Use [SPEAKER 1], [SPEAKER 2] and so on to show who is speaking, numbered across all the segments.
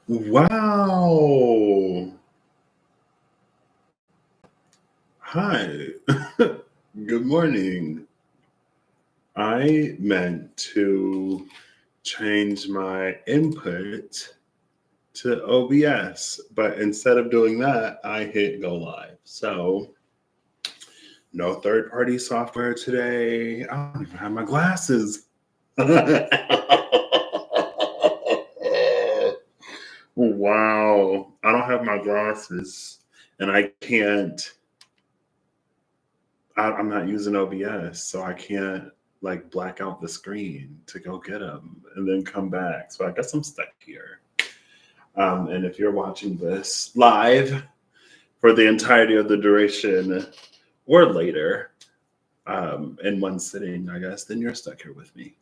[SPEAKER 1] Wow. Hi. Good morning. I meant to change my input to OBS, but instead of doing that, I hit go live. So, no third party software today. I don't even have my glasses. Wow. I don't have my glasses and I can't. I'm not using OBS, so I can't like black out the screen to go get them and then come back. So I guess I'm stuck here. And if you're watching this live for the entirety of the duration or later in one sitting, I guess, then you're stuck here with me.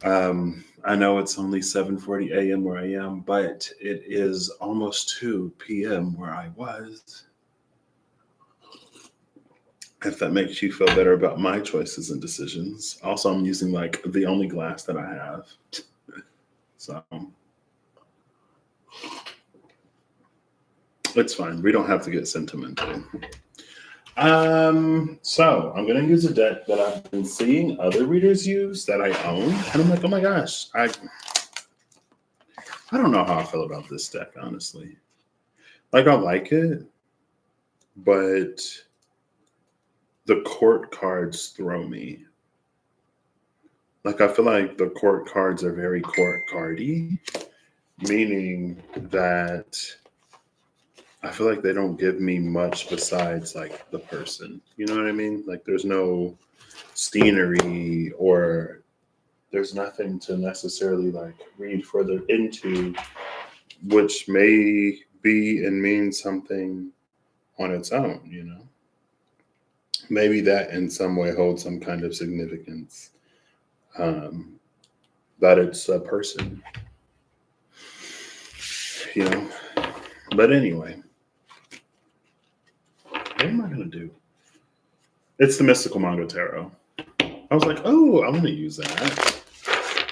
[SPEAKER 1] I know it's only 7:40 a.m. where I am, but it is almost 2 p.m. where I was. If that makes you feel better about my choices and decisions. Also, I'm using like the only glass that I have. So it's fine. We don't have to get sentimental. So I'm gonna use a deck that I've been seeing other readers use that I own, and I'm like, oh my gosh, I don't know how I feel about this deck, honestly. Like I like it, but the court cards throw me. Like I feel like the court cards are very court cardy, meaning that I feel like they don't give me much besides like the person. You know what I mean? Like there's no scenery or there's nothing to necessarily like read further into, which may be and mean something on its own, you know? Maybe that in some way holds some kind of significance. That it's a person, you know? But anyway, what am I going to do? It's the Mystical Manga Tarot. I was like, oh, I want to use that.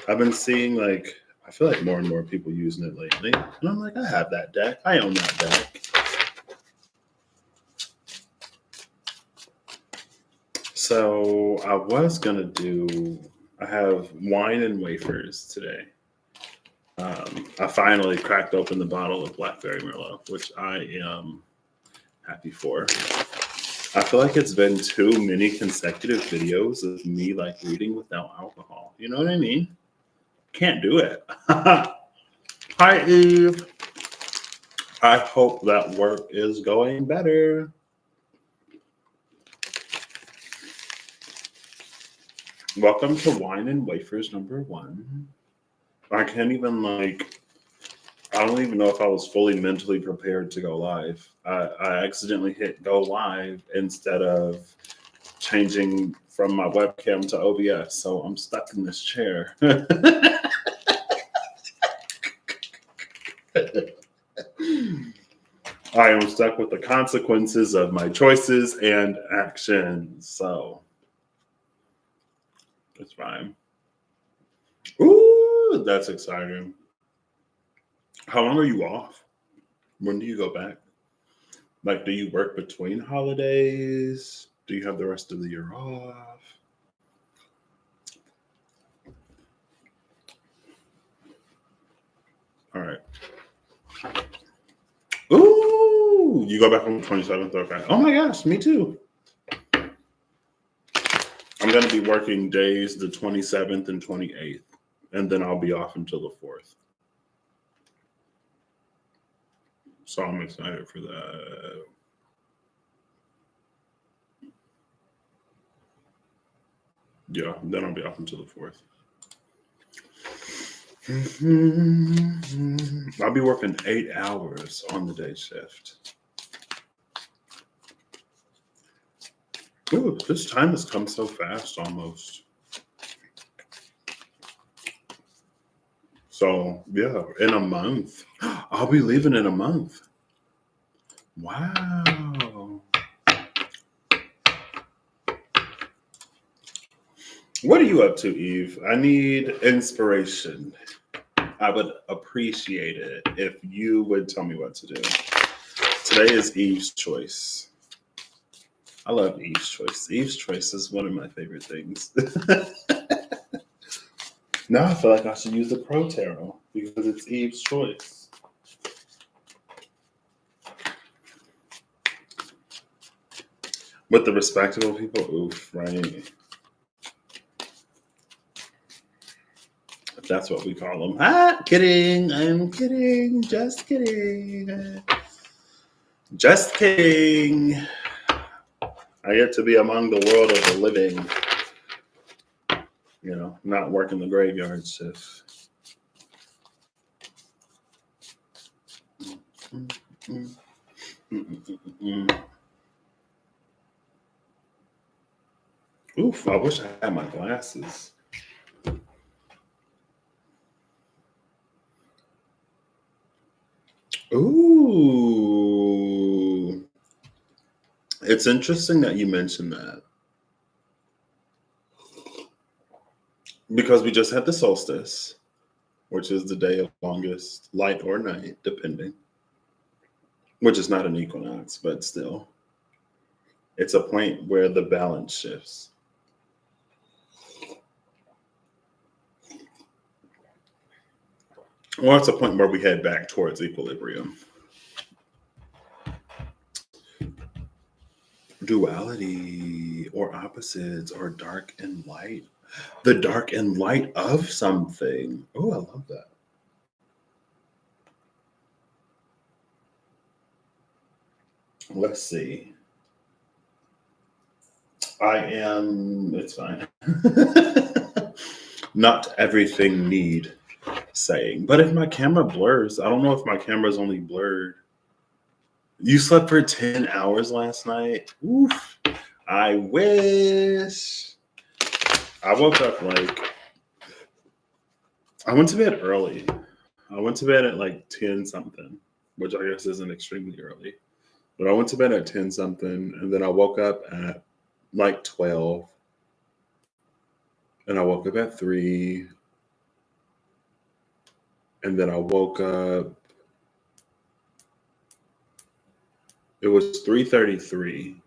[SPEAKER 1] I've been seeing like, I feel like more and more people using it lately. And I'm like, I have that deck. I own that deck. So I was going to do, I have wine and wafers today. I finally cracked open the bottle of Blackberry Merlot, which I am happy for. I feel like it's been too many consecutive videos of me like reading without alcohol. You know what I mean? Can't do it. Hi, Eve. I hope that work is going better. Welcome to Wine and Wafers number 1. I can't even like, I don't even know if I was fully mentally prepared to go live. I accidentally hit go live instead of changing from my webcam to OBS. So I'm stuck in this chair. I am stuck with the consequences of my choices and actions. So it's fine. Ooh, that's exciting. How long are you off? When do you go back? Like, do you work between holidays? Do you have the rest of the year off? All right. Ooh, you go back on the 27th? Okay. Oh my gosh, me too. I'm going to be working days the 27th and 28th, and then I'll be off until the 4th. So I'm excited for that. Yeah, then I'll be off until the 4th. I'll be working 8 hours on the day shift. Ooh, this time has come so fast almost. So, yeah, in a month. I'll be leaving in a month. Wow. What are you up to, Eve? I need inspiration. I would appreciate it if you would tell me what to do. Today is Eve's choice. I love Eve's choice. Eve's choice is one of my favorite things. Now I feel like I should use the Pro Tarot because it's Eve's choice. With the respectable people, oof, right? That's what we call them. Ah, kidding. I'm kidding. Just kidding. Just kidding. I get to be among the world of the living. You know, not working the graveyard shift. Oof, I wish I had my glasses. Ooh. It's interesting that you mentioned that. Because we just had the solstice, which is the day of longest light or night, depending. Which is not an equinox, but still. It's a point where the balance shifts. Well, it's a point where we head back towards equilibrium. Duality or opposites or dark and light. The dark and light of something. Oh, I love that. Let's see. It's fine. Not everything need saying. But if my camera blurs, I don't know if my camera's only blurred. You slept for 10 hours last night? Oof. I wish. I woke up I went to bed early. I went to bed at like 10 something, which I guess isn't extremely early. But I went to bed at 10 something, and then I woke up at like 12. And I woke up at 3. And then I woke up. It was 3:33.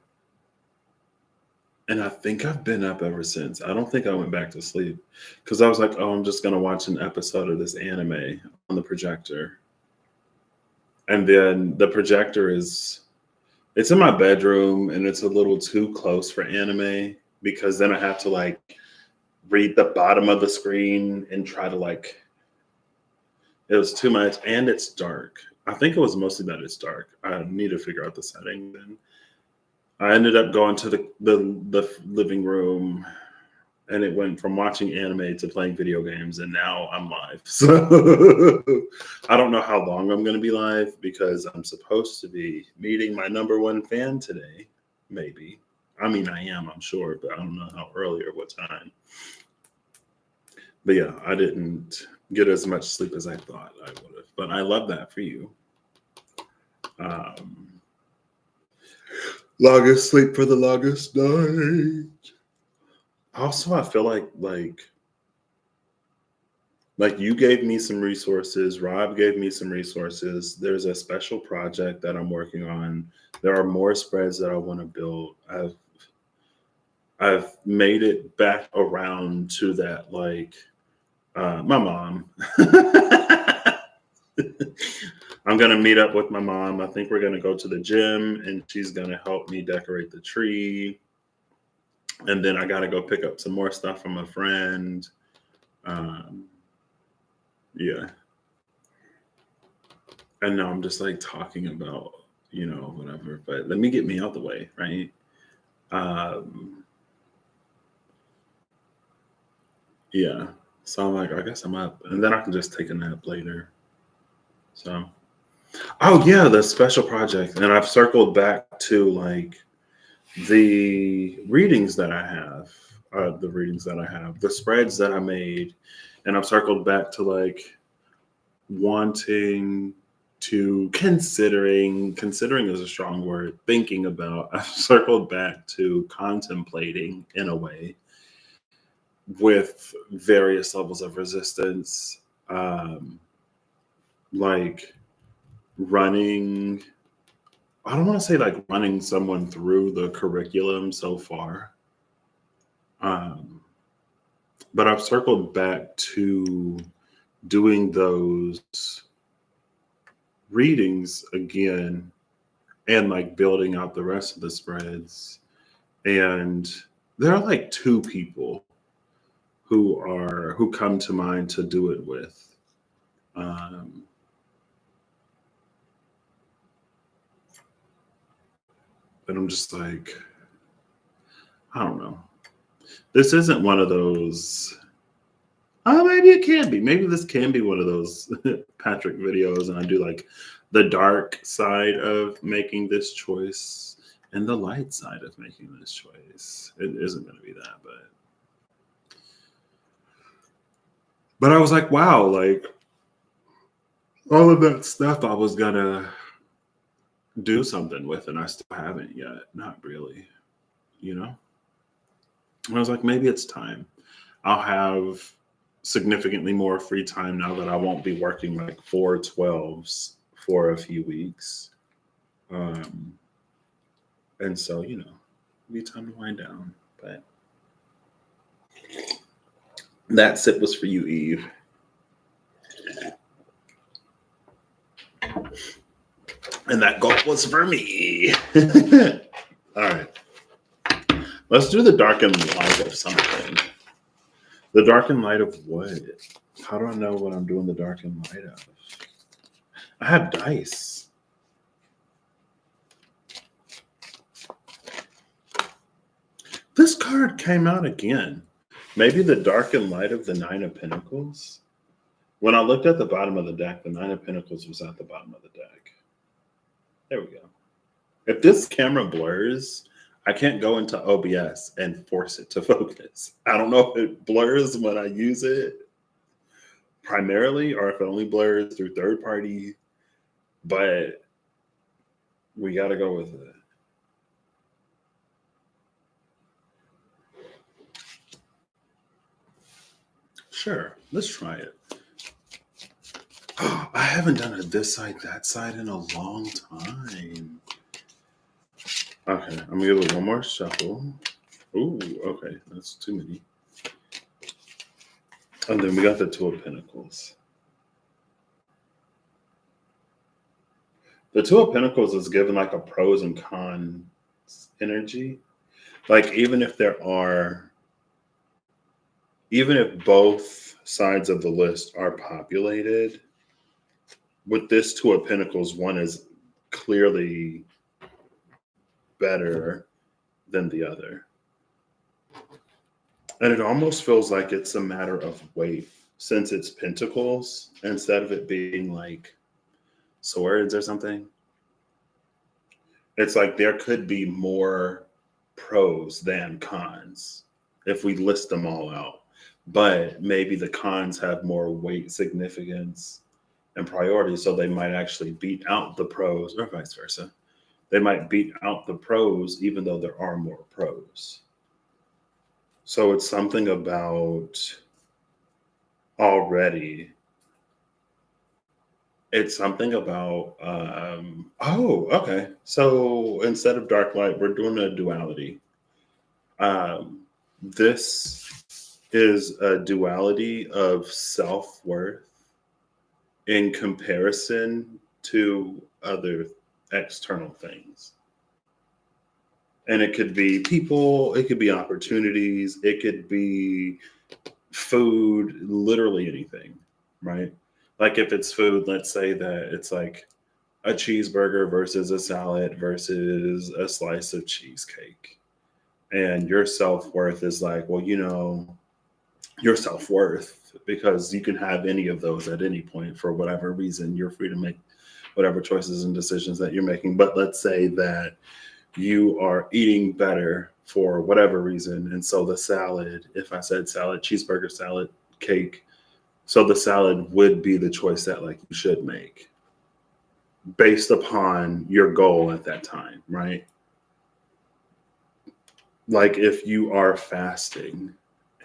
[SPEAKER 1] And I think I've been up ever since. I don't think I went back to sleep because I was like, oh, I'm just going to watch an episode of this anime on the projector. And then the projector it's in my bedroom, and it's a little too close for anime because then I have to like read the bottom of the screen and try to it was too much, and it's dark. I think it was mostly that it's dark. I need to figure out the setting then. I ended up going to the living room, and it went from watching anime to playing video games, and now I'm live. So I don't know how long I'm going to be live because I'm supposed to be meeting my #1 fan today, maybe. I mean, I am, I'm sure, but I don't know how early or what time. But yeah, I didn't get as much sleep as I thought I would have, but I love that for you. Longest sleep for the longest night. Also, I feel like you gave me some resources. Rob gave me some resources. There's a special project that I'm working on. There are more spreads that I want to build. I've made it back around to that, my mom. I'm going to meet up with my mom. I think we're going to go to the gym, and she's going to help me decorate the tree. And then I got to go pick up some more stuff from a friend. Yeah. And now I'm just talking about, whatever, but let me get me out the way, right? Yeah. So I'm like, I guess I'm up, and then I can just take a nap later. So, oh yeah, the special project. And I've circled back to the readings that I have, the spreads that I made. And I've circled back to wanting to considering is a strong word, thinking about. I've circled back to contemplating in a way with various levels of resistance. like running, I don't want to say like running someone through the curriculum so far. But I've circled back to doing those readings again and like building out the rest of the spreads. And there are like two people who come to mind to do it with. And I'm just like, I don't know. This isn't one of those. Oh, maybe it can be. Maybe this can be one of those Patrick videos, and I do like the dark side of making this choice and the light side of making this choice. It isn't going to be that, but I was like, wow, like all of that stuff I was gonna do something with, and I still haven't yet. Not really, you know. And I was like, maybe it's time. I'll have significantly more free time now that I won't be working like 4/12s for a few weeks. And so, you know, it'll be time to wind down. But that sip was for you, Eve. And that gulp was for me. All right. Let's do the darken light of something. The darken light of what? How do I know what I'm doing the darken light of? I have dice. This card came out again. Maybe the darken light of the Nine of Pentacles. When I looked at the bottom of the deck, the Nine of Pentacles was at the bottom of the deck. There we go. If this camera blurs, I can't go into OBS and force it to focus. I don't know if it blurs when I use it primarily or if it only blurs through third party, but we got to go with it. Sure, let's try it. Oh, I haven't done a this side, that side in a long time. Okay, I'm gonna give it one more shuffle. Ooh, okay, that's too many. And then we got the Two of Pentacles. The Two of Pentacles is given like a pros and cons energy. Like even if both sides of the list are populated, with this Two of Pentacles, one is clearly better than the other. And it almost feels like it's a matter of weight since it's pentacles instead of it being like swords or something. It's like there could be more pros than cons if we list them all out. But maybe the cons have more weight, significance, and priority. So they might actually beat out the pros or vice versa. They might beat out the pros even though there are more pros. So it's something about already. It's something about, oh, okay. So instead of dark light, we're doing a duality. This is a duality of self-worth in comparison to other external things. And it could be people, it could be opportunities, it could be food, literally anything, right? Like if it's food, let's say that it's like a cheeseburger versus a salad versus a slice of cheesecake. And your self-worth is like, well, you know, your self-worth, because you can have any of those at any point for whatever reason. You're free to make whatever choices and decisions that you're making. But let's say that you are eating better for whatever reason. And so the salad, if I said salad, cheeseburger, salad, cake, so the salad would be the choice that like you should make based upon your goal at that time, right? Like if you are fasting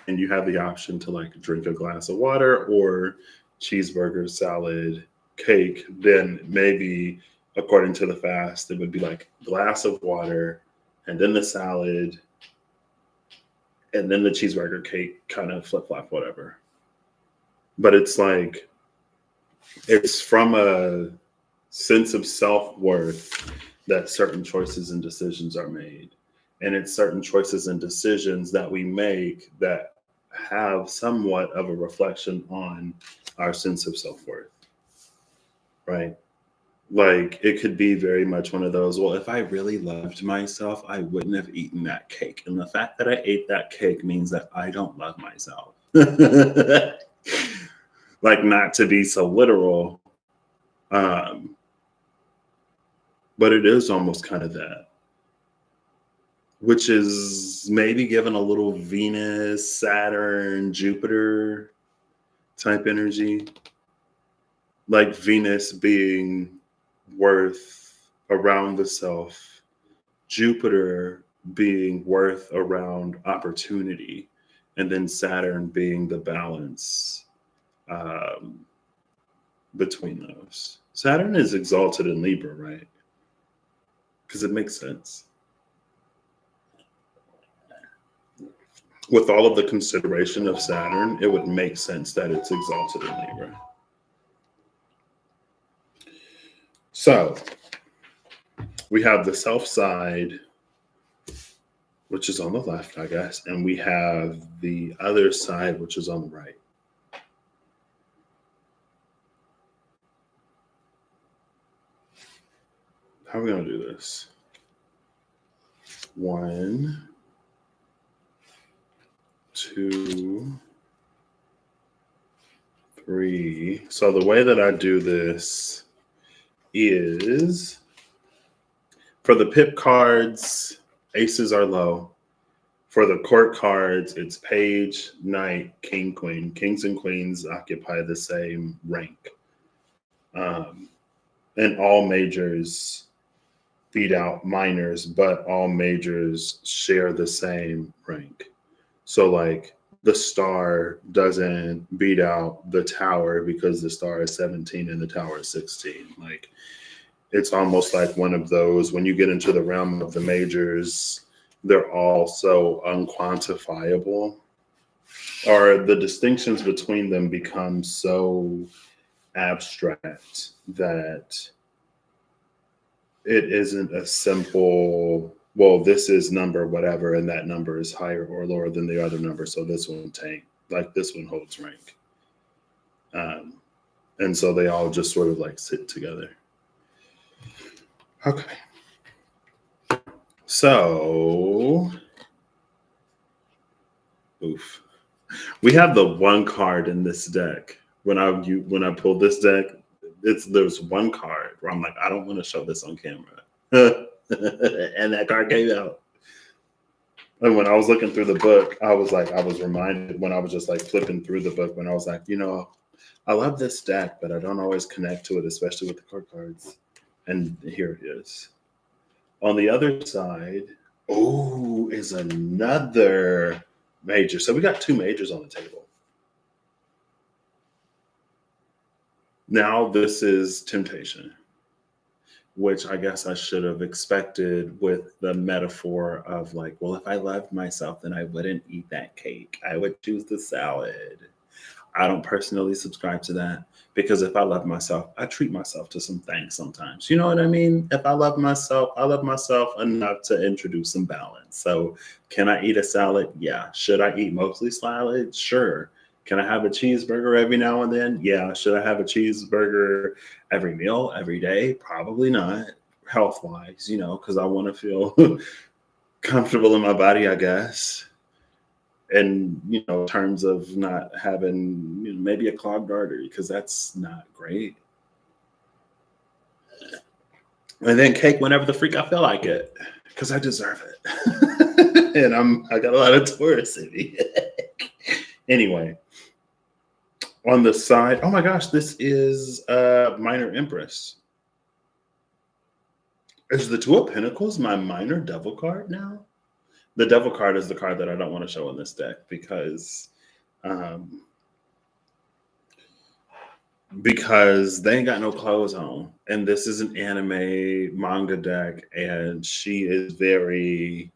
[SPEAKER 1] and you have the option to like drink a glass of water or cheeseburger, salad, cake, then maybe according to the fast, it would be like glass of water and then the salad and then the cheeseburger cake, kind of flip-flop, whatever. But it's like, it's from a sense of self-worth that certain choices and decisions are made. And it's certain choices and decisions that we make that have somewhat of a reflection on our sense of self-worth, right? Like, it could be very much one of those, well, if I really loved myself, I wouldn't have eaten that cake. And the fact that I ate that cake means that I don't love myself. Like, not to be so literal, but it is almost kind of that, which is maybe given a little Venus, Saturn, Jupiter type energy. Like Venus being worth around the self, Jupiter being worth around opportunity, and then Saturn being the balance between those. Saturn is exalted in Libra, right? Because it makes sense. With all of the consideration of Saturn, it would make sense that it's exalted in Libra. So we have the self side, which is on the left, I guess, and we have the other side, which is on the right. How are we going to do this? 1, 2, 3. So the way that I do this is, for the pip cards, aces are low. For the court cards, it's page, knight, king, queen. Kings and queens occupy the same rank. And all majors beat out minors, but all majors share the same rank. So like the star doesn't beat out the tower because the star is 17 and the tower is 16. Like, it's almost like one of those, when you get into the realm of the majors, they're all so unquantifiable, or the distinctions between them become so abstract that it isn't a simple, well, this is number whatever, and that number is higher or lower than the other number, so this one this one holds rank. And so they all just sort of like sit together. Okay. So, we have the one card in this deck. When I pulled this deck, there's one card where I'm like, I don't want to show this on camera. And that card came out. And when I was looking through the book, I was reminded when I was just like flipping through the book, when I was like, I love this deck, but I don't always connect to it, especially with the court cards. And here it is. On the other side, is another major. So we got 2 majors on the table. Now this is temptation, which I guess I should have expected with the metaphor of like, well, if I loved myself, then I wouldn't eat that cake. I would choose the salad. I don't personally subscribe to that, because if I love myself, I treat myself to some things sometimes. You know what I mean? If I love myself enough to introduce some balance. So can I eat a salad? Yeah. Should I eat mostly salad? Sure. Can I have a cheeseburger every now and then? Yeah. Should I have a cheeseburger every meal, every day? Probably not, health-wise, because I want to feel comfortable in my body, I guess. And, terms of not having maybe a clogged artery, because that's not great. And then cake whenever the freak I feel like it, because I deserve it. And I got a lot of Taurus in me. Anyway, on the side, oh my gosh, this is Minor Empress. Is the Two of Pentacles my minor devil card now? The devil card is the card that I don't want to show in this deck, because because they ain't got no clothes on. And this is an anime manga deck, and she is very,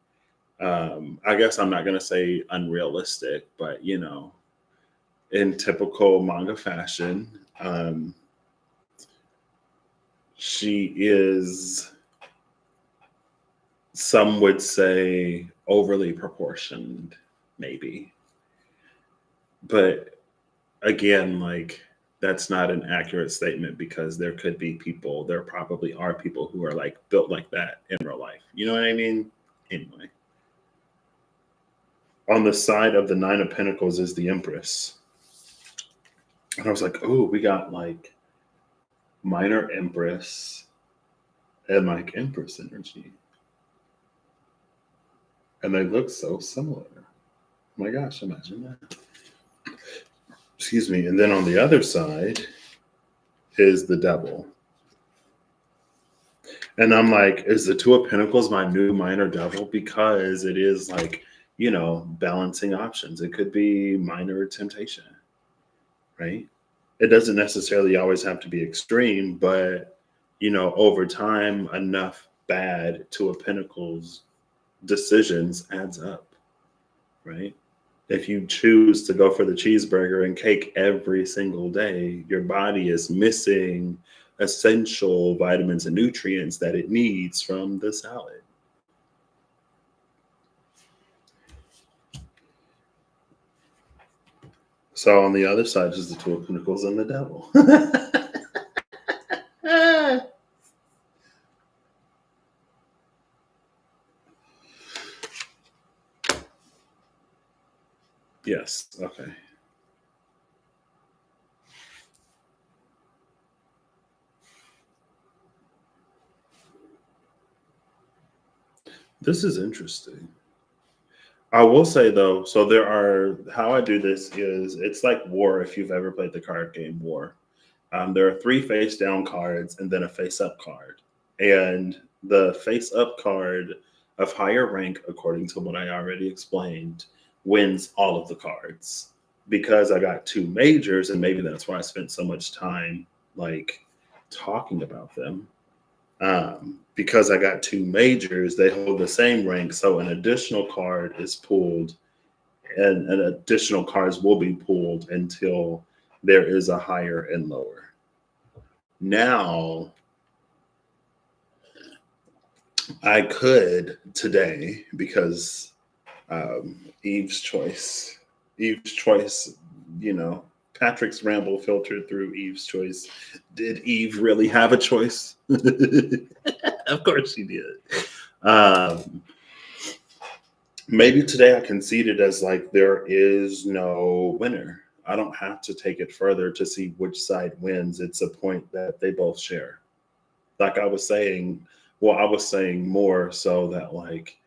[SPEAKER 1] I guess I'm not going to say unrealistic, but you know, in typical manga fashion, she is, some would say, overly proportioned, maybe. But again, like, that's not an accurate statement because there could be people, there probably are people who are like built like that in real life. You know what I mean? Anyway, on the side of the Nine of Pentacles is the Empress. And I was like, oh, we got like minor Empress and like Empress energy. And they look so similar. Oh my gosh, imagine that. Excuse me. And then on the other side is the Devil. And I'm like, is the Two of Pentacles my new minor Devil? Because it is like, you know, balancing options. It could be minor temptation, right? It doesn't necessarily always have to be extreme, but, you know, over time, enough bad Two of Pentacles decisions adds up, right? If you choose to go for the cheeseburger and cake every single day, your body is missing essential vitamins and nutrients that it needs from the salad. So on the other side is the Two of Pentacles and the Devil. Yes, okay. This is interesting. I will say though, so there are, how I do this is it's like War, if you've ever played the card game War. There are 3 face down cards and then a face up card. And the face up card of higher rank, according to what I already explained, wins all of the cards. Because I got 2 majors, and maybe that's why I spent so much time like talking about them. Because I got 2 majors, they hold the same rank. So an additional card is pulled, and additional cards will be pulled until there is a higher and lower. Now, I could today, because Eve's choice, you know, Patrick's ramble filtered through Eve's choice. Did Eve really have a choice? Of course she did. Maybe today I can see it as like there is no winner. I don't have to take it further to see which side wins. It's a point that they both share. Like I was saying, well, I was saying more so that, like,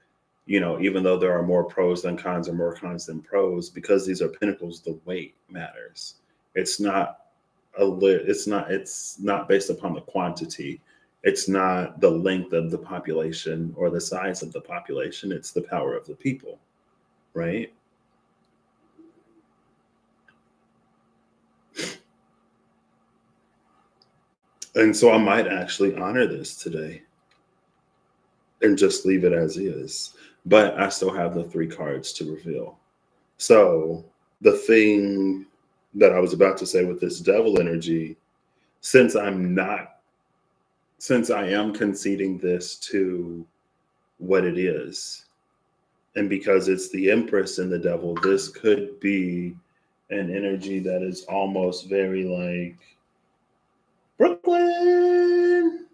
[SPEAKER 1] you know, even though there are more pros than cons or more cons than pros, because these are pentacles, the weight matters. It's not it's not based upon the quantity. It's not the length of the population or the size of the population. It's the power of the people, right? And so I might actually honor this today and just leave it as is. But I still have the 3 cards to reveal. So the thing that I was about to say with this devil energy, since I am conceding this to what it is, and because it's the Empress and the devil, this could be an energy that is almost very like Brooklyn.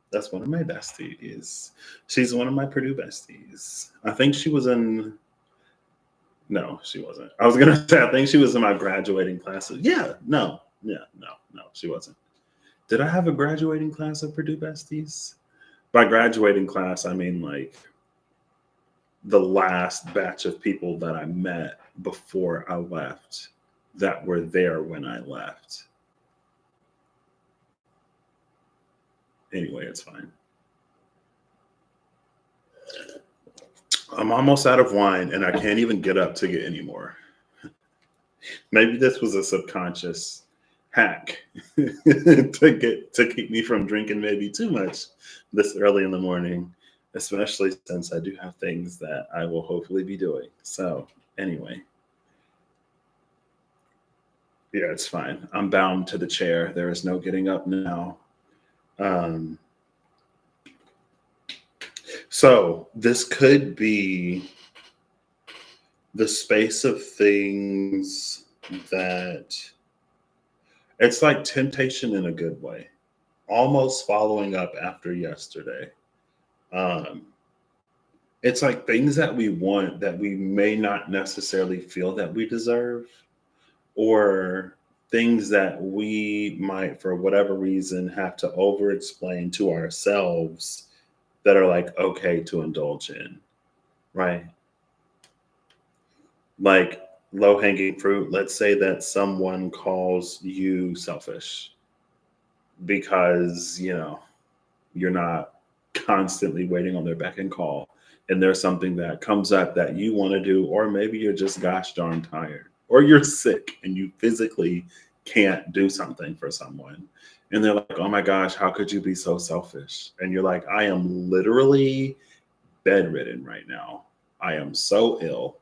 [SPEAKER 1] That's one of my besties. She's one of my Purdue besties. I think she was in. No, she wasn't. I was gonna say I think she was in my graduating class. No, she wasn't. Did I have a graduating class of Purdue besties? By graduating class, I mean like the last batch of people that I met before I left that were there when I left. Anyway, it's fine. I'm almost out of wine and I can't even get up to get any more. Maybe this was a subconscious hack to keep me from drinking maybe too much this early in the morning, especially since I do have things that I will hopefully be doing. So anyway, yeah, it's fine. I'm bound to the chair. There is no getting up now. So this could be the space of things that it's like temptation in a good way, almost following up after yesterday. It's like things that we want that we may not necessarily feel that we deserve, or things that we might, for whatever reason, have to over explain to ourselves that are like okay to indulge in, right? Like low hanging fruit, let's say that someone calls you selfish because, you're not constantly waiting on their beck and call. And there's something that comes up that you want to do, or maybe you're just gosh darn tired, or you're sick and you physically can't do something for someone. And they're like, oh my gosh, how could you be so selfish? And you're like, I am literally bedridden right now. I am so ill.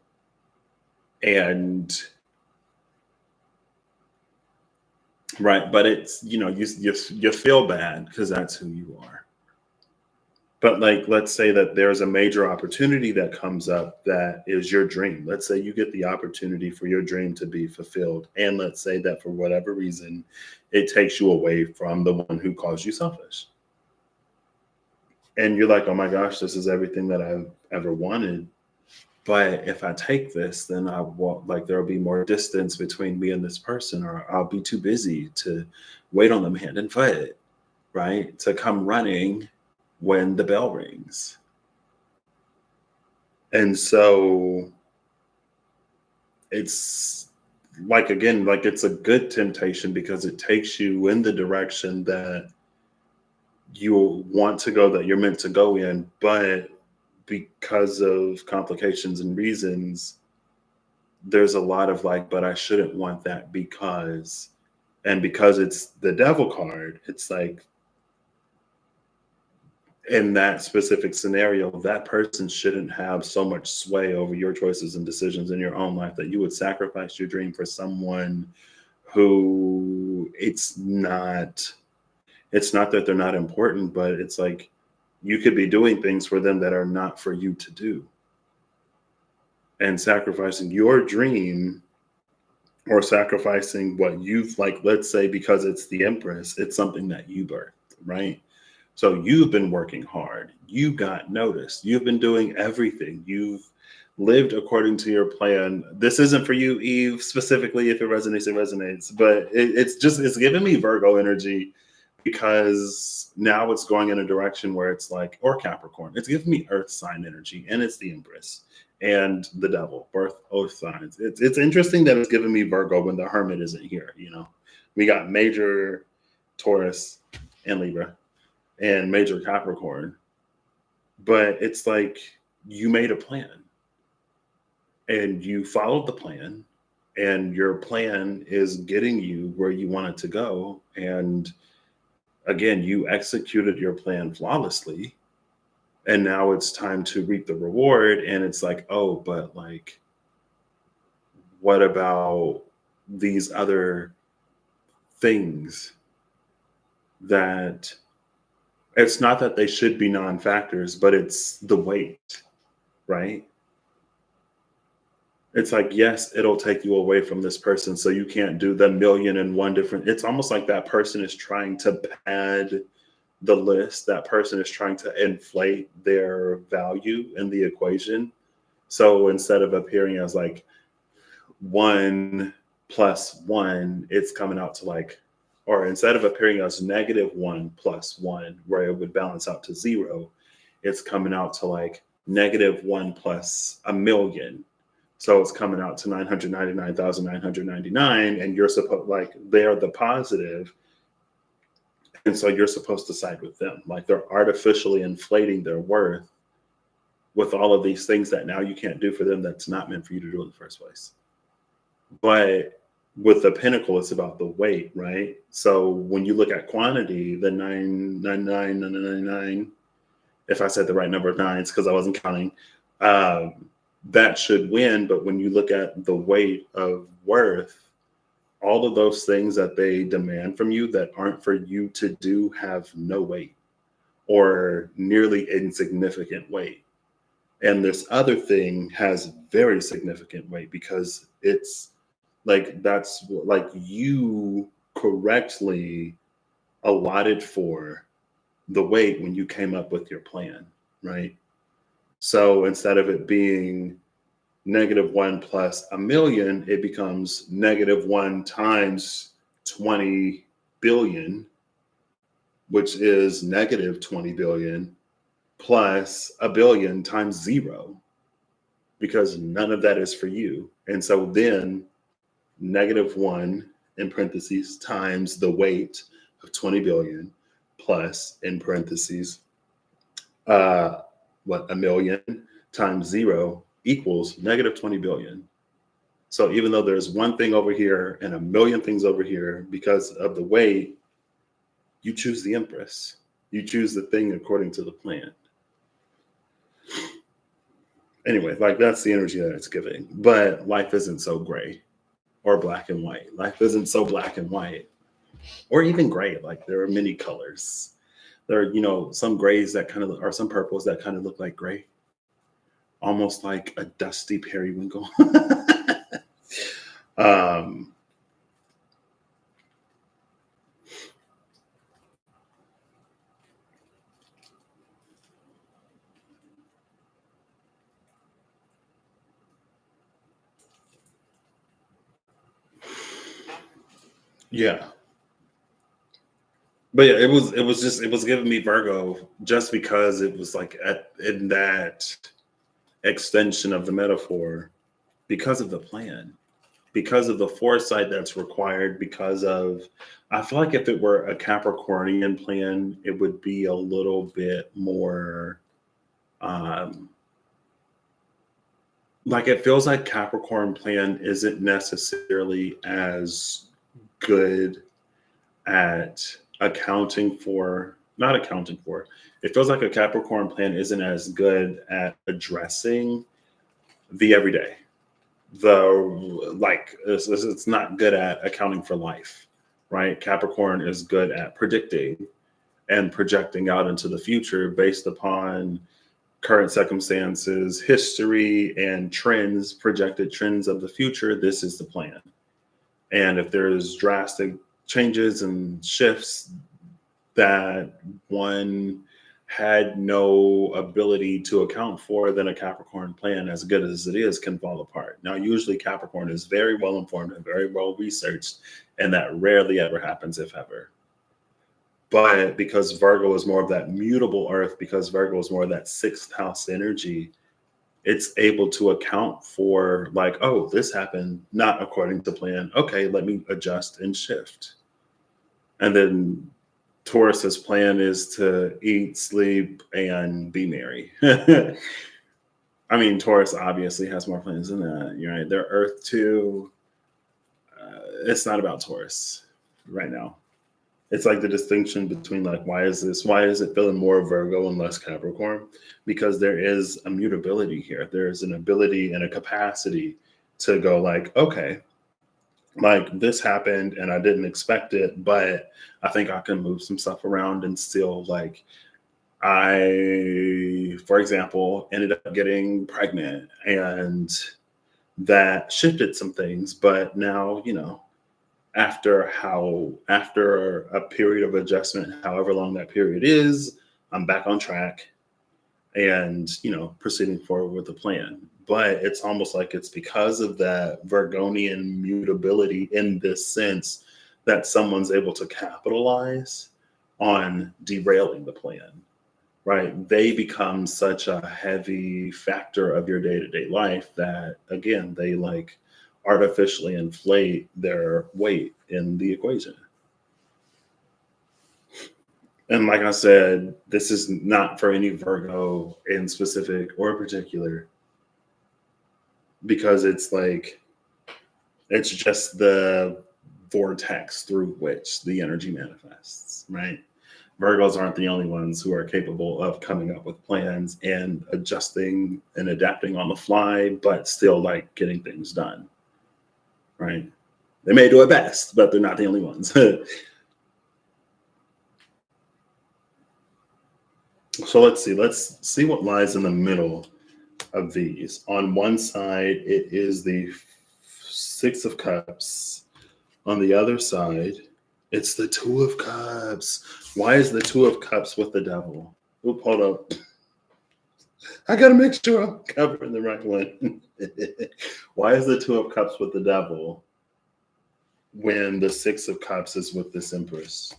[SPEAKER 1] And right, but it's, you feel bad because that's who you are. But like, let's say that there's a major opportunity that comes up that is your dream. Let's say you get the opportunity for your dream to be fulfilled. And let's say that for whatever reason, it takes you away from the one who calls you selfish. And you're like, oh my gosh, this is everything that I've ever wanted. But if I take this, then there'll be more distance between me and this person, or I'll be too busy to wait on them hand and foot, right? To come running when the bell rings. And so it's like, again, like it's a good temptation because it takes you in the direction that you want to go, that you're meant to go in. But because of complications and reasons, there's a lot of like, but I shouldn't want that because it's the devil card, it's like, in that specific scenario, that person shouldn't have so much sway over your choices and decisions in your own life that you would sacrifice your dream for someone who it's not that they're not important, but it's like you could be doing things for them that are not for you to do. And sacrificing your dream, or sacrificing what you've, like, let's say because it's the Empress, it's something that you birthed, right? So you've been working hard. You got noticed. You've been doing everything. You've lived according to your plan. This isn't for you, Eve, specifically. If it resonates, it resonates. But it's giving me Virgo energy, because now it's going in a direction where it's like, or Capricorn. It's giving me Earth sign energy, and it's the Empress and the Devil, both signs. It's interesting that it's giving me Virgo when the Hermit isn't here. We got major Taurus and Libra and major Capricorn, but it's like you made a plan and you followed the plan, and your plan is getting you where you want it to go. And again, you executed your plan flawlessly, and now it's time to reap the reward. And it's like, oh, but like, what about these other things that it's not that they should be non-factors, but it's the weight, right? It's like, yes, it'll take you away from this person, so you can't do the million and one different. It's almost like that person is trying to pad the list. That person is trying to inflate their value in the equation. So instead of appearing as like 1 + 1, it's coming out to like, or instead of appearing as -1 + 1, where it would balance out to 0, it's coming out to like -1 plus a million. So it's coming out to 999,999, and you're supposed, like, they're the positive. And so you're supposed to side with them. Like, they're artificially inflating their worth with all of these things that now you can't do for them, that's not meant for you to do in the first place. But with the pinnacle, it's about the weight, right? So when you look at quantity, the 999, if I said the right number of nines, because I wasn't counting, that should win. But when you look at the weight of worth, all of those things that they demand from you that aren't for you to do have no weight or nearly insignificant weight. And this other thing has very significant weight because it's like that's like you correctly allotted for the weight when you came up with your plan, right? So instead of it being -1 plus a million, it becomes -1 times 20 billion, which is -20 billion plus a billion times 0, because none of that is for you. And so then -1 in parentheses times the weight of 20 billion plus in parentheses a million times 0 equals -20 billion. So even though there's one thing over here and a million things over here, because of the weight, you choose the Empress. You choose the thing according to the plan. Anyway, like that's the energy that it's giving. But life isn't so gray or black and white. Life isn't so black and white or even gray. Like there are many colors. There are, some grays that kind of, or some purples that kind of look like gray, almost like a dusty periwinkle. Yeah. But yeah, it was giving me Virgo just because it was like in that extension of the metaphor, because of the plan, because of the foresight that's required, because of, I feel like if it were a Capricornian plan, it would be a little bit more, like it feels like Capricorn plan isn't necessarily as good at not accounting for, it feels like a Capricorn plan isn't as good at addressing the everyday. It's not good at accounting for life, right? Capricorn is good at predicting and projecting out into the future based upon current circumstances, history, and trends, projected trends of the future. This is the plan. And if there's drastic changes and shifts that one had no ability to account for, then a Capricorn plan, as good as it is, can fall apart. Now, usually Capricorn is very well informed and very well researched, and that rarely ever happens, if ever. But because Virgo is more of that mutable earth, because Virgo is more of that sixth house energy, it's able to account for like, oh, this happened not according to plan. Okay, let me adjust and shift. And then Taurus's plan is to eat, sleep, and be merry. I mean, Taurus obviously has more plans than that. You're right. They're Earth too. It's not about Taurus right now. It's like the distinction between like, why is it feeling more Virgo and less Capricorn? Because there is a mutability here. There's an ability and a capacity to go like, okay, like this happened and I didn't expect it, but I think I can move some stuff around and still like, for example, ended up getting pregnant and that shifted some things, but now, after a period of adjustment, however long that period is, I'm back on track and, proceeding forward with the plan. But it's almost like it's because of that Virgonian mutability in this sense that someone's able to capitalize on derailing the plan, right? They become such a heavy factor of your day-to-day life that, again, they like artificially inflate their weight in the equation. And like I said, this is not for any Virgo in specific or particular, because it's like It's just the vortex through which the energy manifests, right? Virgos aren't the only ones who are capable of coming up with plans and adjusting and adapting on the fly, but still like getting things done, right? They may do it best, but they're not the only ones. So let's see what lies in the middle of these. On one side, it is the Six of Cups. On the other side, it's the Two of Cups. Why is the Two of Cups with the devil? Oop, hold up. I gotta make sure I'm covering the right one. Why is the Two of Cups with the devil when the Six of Cups is with this Empress?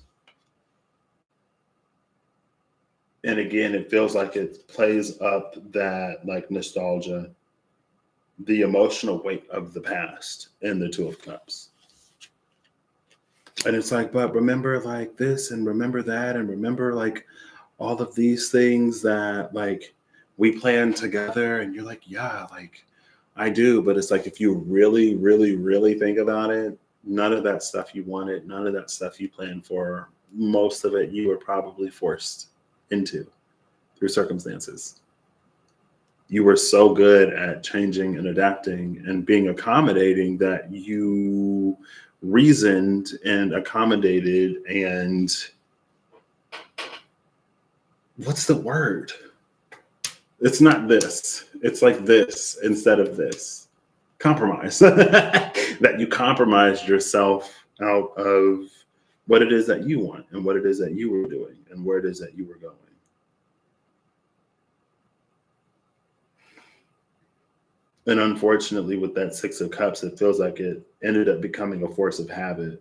[SPEAKER 1] And again, it feels like it plays up that like nostalgia, the emotional weight of the past in the Two of Cups. And it's like, but remember like this and remember that and remember like all of these things that like we planned together. And you're like, yeah, like I do. But it's like, if you really, really, really think about it, none of that stuff you wanted, none of that stuff you planned for, most of it you were probably forced into through circumstances. You were so good at changing and adapting and being accommodating that you reasoned and accommodated and what's the word? It's not this. It's like this instead of this. Compromise. That you compromised yourself out of what it is that you want and what it is that you were doing and where it is that you were going. And unfortunately, with that Six of Cups, it feels like it ended up becoming a force of habit.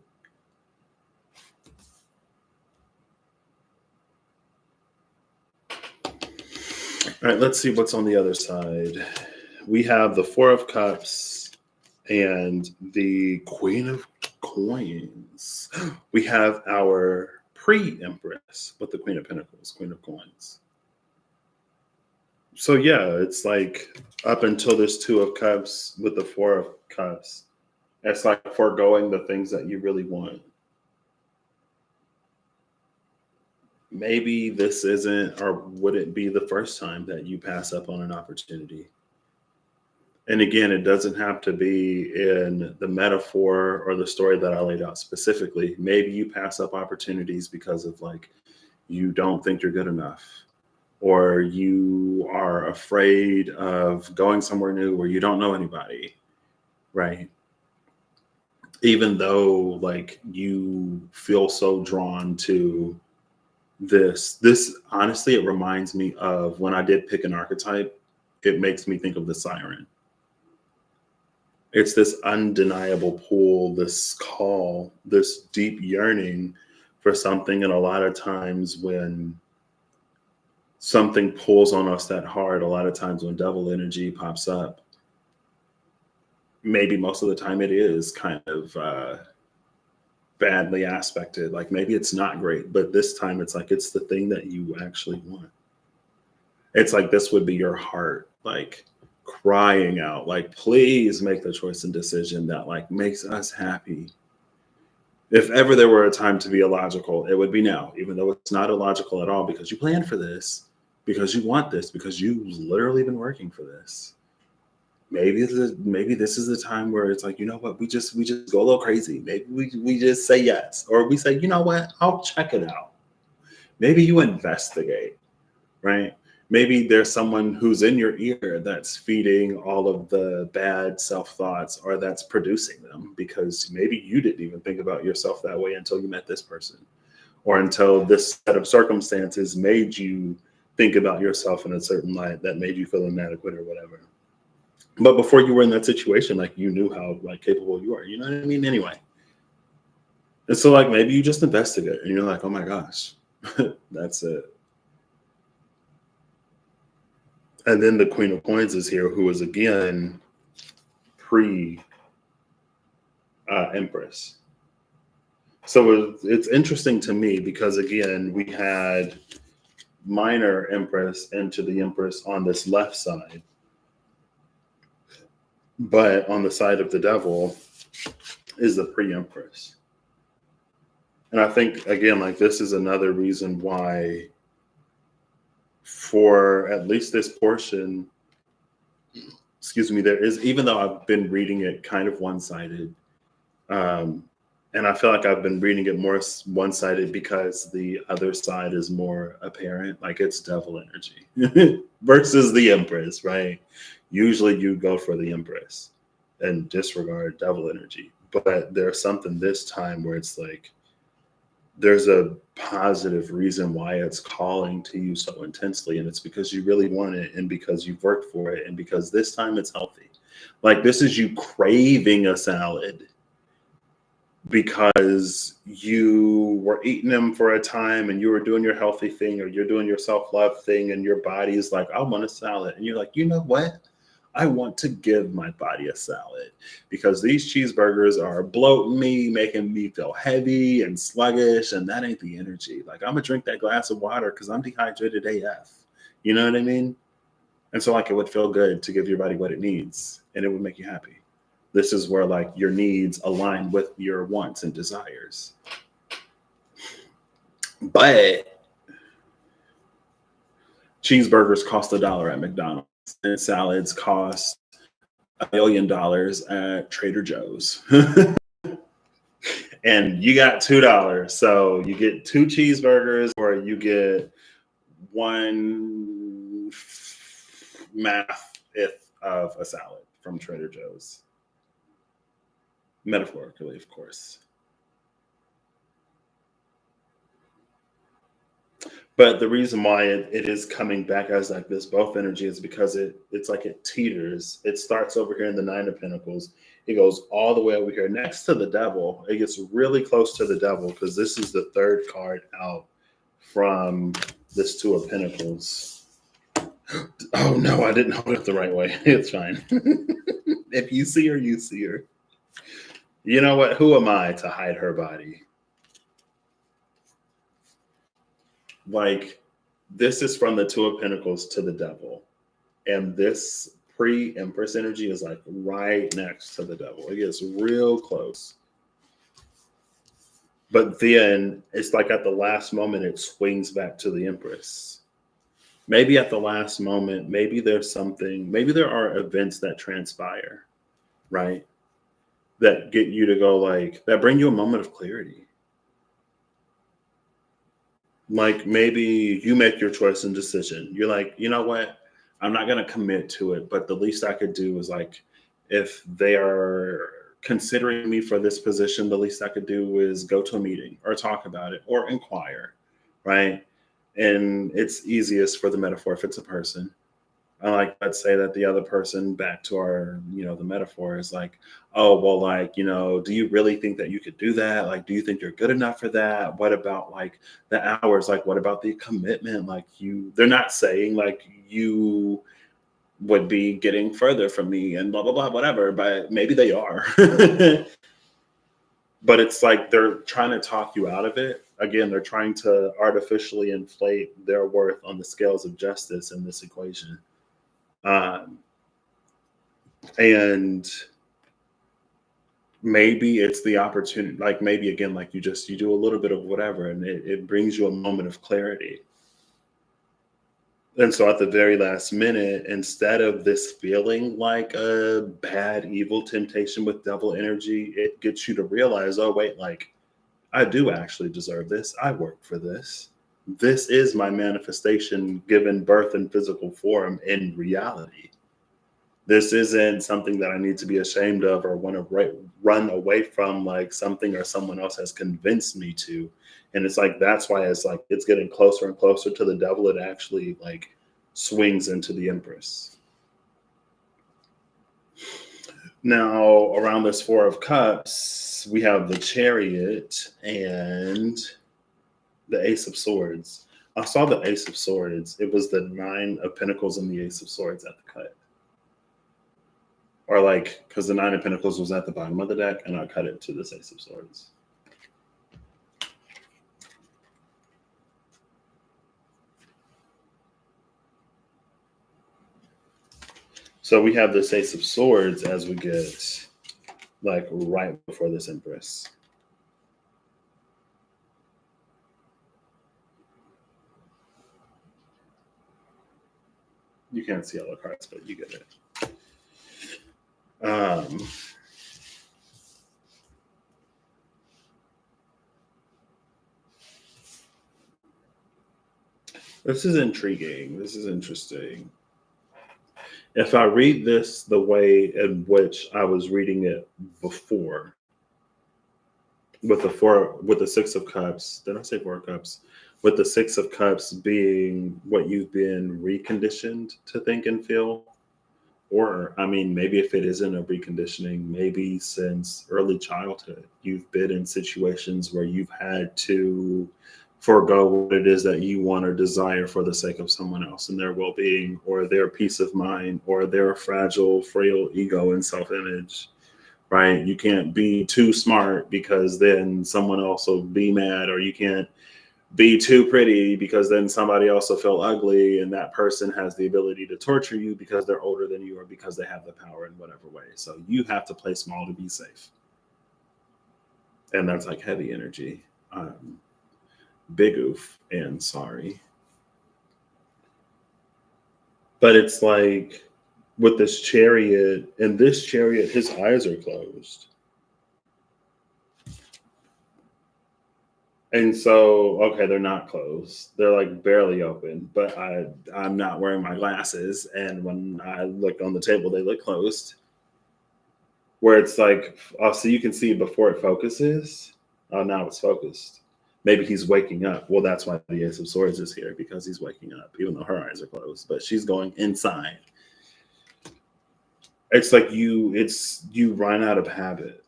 [SPEAKER 1] All right, let's see what's on the other side. We have the Four of Cups and the Queen of Coins. We have our pre-Empress with the Queen of Pentacles, Queen of Coins. So yeah, it's like up until this Two of Cups with the Four of Cups, it's like foregoing the things that you really want. Maybe this isn't or wouldn't be the first time that you pass up on an opportunity. And again, it doesn't have to be in the metaphor or the story that I laid out specifically. Maybe you pass up opportunities because of like, you don't think you're good enough, or you are afraid of going somewhere new where you don't know anybody, right? Even though like you feel so drawn to this honestly, it reminds me of when I did pick an archetype, it makes me think of the siren. It's this undeniable pull, this call, this deep yearning for something. And a lot of times when something pulls on us that hard, a lot of times when devil energy pops up, maybe most of the time it is kind of badly aspected. Like maybe it's not great, but this time it's like it's the thing that you actually want. It's like this would be your heart, like crying out, like, please make the choice and decision that like makes us happy. If ever there were a time to be illogical, it would be now, even though it's not illogical at all, because you planned for this, because you want this, because you've literally been working for this. Maybe this is the time where it's like, you know what, we just go a little crazy. Maybe we just say yes, or we say, you know what, I'll check it out. Maybe you investigate, right? Maybe there's someone who's in your ear that's feeding all of the bad self-thoughts or that's producing them, because maybe you didn't even think about yourself that way until you met this person, or until this set of circumstances made you think about yourself in a certain light that made you feel inadequate or whatever. But before you were in that situation, like you knew how like capable you are, you know what I mean? Anyway. And so like maybe you just investigate and you're like, oh my gosh, that's it. And then the Queen of Coins is here, who is again pre-Empress. So it's interesting to me because again, we had minor Empress into the Empress on this left side. But on the side of the devil, is the pre-empress. And I think, again, like this is another reason why for at least this portion, excuse me, there is, even though I've been reading it kind of one-sided, and I feel like I've been reading it more one-sided because the other side is more apparent, like it's devil energy versus the empress, right? Usually you go for the empress and disregard devil energy. But there's something this time where it's like, there's a positive reason why it's calling to you so intensely. And it's because you really want it, and because you've worked for it, and because this time it's healthy. Like this is you craving a salad because you were eating them for a time and you were doing your healthy thing, or you're doing your self-love thing, and your body's like, I want a salad. And you're like, you know what? I want to give my body a salad because these cheeseburgers are bloating me, making me feel heavy and sluggish, and that ain't the energy. Like I'm gonna drink that glass of water because I'm dehydrated AF. You know what I mean? And so like it would feel good to give your body what it needs, and it would make you happy. This is where like your needs align with your wants and desires. But cheeseburgers cost $1 at McDonald's, and salads cost $1 million at Trader Joe's. And you got $2. So you get 2 cheeseburgers, or you get 1/5 of a salad from Trader Joe's. Metaphorically, of course. But the reason why it is coming back as like this both energy is because it's like it teeters. It starts over here in the 9 of Pentacles. It goes all the way over here next to the devil. It gets really close to the devil because this is the 3rd card out from this 2 of Pentacles. Oh no, I didn't hold it the right way. It's fine. If you see her, you see her. You know what? Who am I to hide her body? Like, this is from the 2 of Pentacles to the devil. And this pre-empress energy is like right next to the devil. It gets real close. But then it's like at the last moment, it swings back to the empress. Maybe at the last moment, maybe there's something, maybe there are events that transpire, right? That get you to go like, that bring you a moment of clarity. Like maybe you make your choice and decision. You're like, you know what? I'm not going to commit to it, but the least I could do is like, if they are considering me for this position, the least I could do is go to a meeting or talk about it or inquire, right? And it's easiest for the metaphor if it's a person. Like, let's say that the other person, back to our, the metaphor is like, oh, well, like, do you really think that you could do that? Like, do you think you're good enough for that? What about like the hours? Like, what about the commitment? Like they're not saying like you would be getting further from me and blah, blah, blah, whatever, but maybe they are. But it's like they're trying to talk you out of it. Again, they're trying to artificially inflate their worth on the scales of justice in this equation. And maybe it's the opportunity, like maybe again, like you do a little bit of whatever, and it brings you a moment of clarity. And so at the very last minute, instead of this feeling like a bad, evil temptation with devil energy, it gets you to realize, oh, wait, like I do actually deserve this. I work for this. This is my manifestation given birth in physical form in reality. This isn't something that I need to be ashamed of or want to run away from, like something or someone else has convinced me to. And it's like, that's why it's like, it's getting closer and closer to the devil. It actually like swings into the empress. Now, around this 4 of Cups, we have the Chariot and the Ace of Swords. I saw the Ace of Swords. It was the 9 of Pentacles and the Ace of Swords at the cut. Or like, because the 9 of Pentacles was at the bottom of the deck, and I cut it to this Ace of Swords. So we have this Ace of Swords as we get like right before this Empress. You can't see all the cards, but you get it. This is intriguing. This is interesting. If I read this the way in which I was reading it before, with the Six of Cups, did I say Four of Cups? With the Six of Cups being what you've been reconditioned to think and feel, or I mean, maybe if it isn't a reconditioning, maybe since early childhood, you've been in situations where you've had to forego what it is that you want or desire for the sake of someone else and their well-being or their peace of mind or their fragile, frail ego and self-image, right? You can't be too smart because then someone else will be mad, or you can't be too pretty because then somebody else will feel ugly, and that person has the ability to torture you because they're older than you or because they have the power in whatever way. So you have to play small to be safe. And that's like heavy energy. Big oof and sorry. But it's like with this Chariot, and this Chariot, his eyes are closed. And so, okay, they're not closed. They're like barely open, but I'm not wearing my glasses. And when I look on the table, they look closed. Where it's like, oh, so you can see before it focuses. Oh, now it's focused. Maybe he's waking up. Well, that's why the Ace of Swords is here, because he's waking up, even though her eyes are closed. But she's going inside. It's like you run out of habit.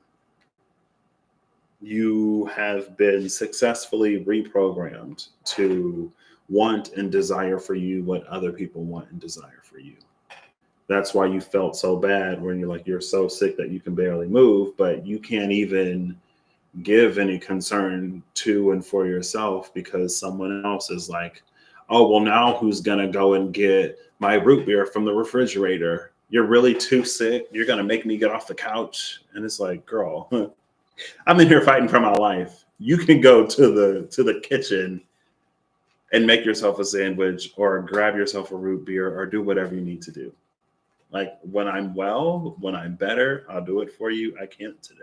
[SPEAKER 1] You have been successfully reprogrammed to want and desire for you what other people want and desire for you. That's why you felt so bad when you're so sick that you can barely move, but you can't even give any concern to and for yourself because someone else is like, oh, well, now who's going to go and get my root beer from the refrigerator? You're really too sick. You're going to make me get off the couch. And it's like, girl, I'm in here fighting for my life. You can go to the kitchen and make yourself a sandwich or grab yourself a root beer or do whatever you need to do. Like when I'm well, when I'm better, I'll do it for you. I can't today.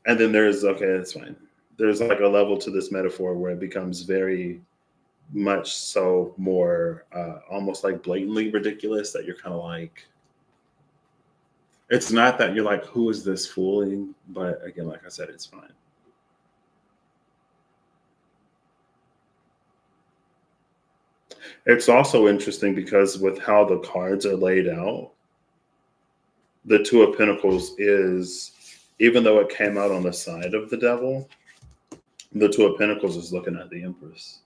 [SPEAKER 1] And then there's, okay, that's fine. There's like a level to this metaphor where it becomes very much so more almost like blatantly ridiculous that you're kind of like, it's not that you're like, who is this fooling? But again, like I said, it's fine. It's also interesting because with how the cards are laid out, the Two of Pentacles is, even though it came out on the side of the devil, the Two of Pentacles is looking at the Empress.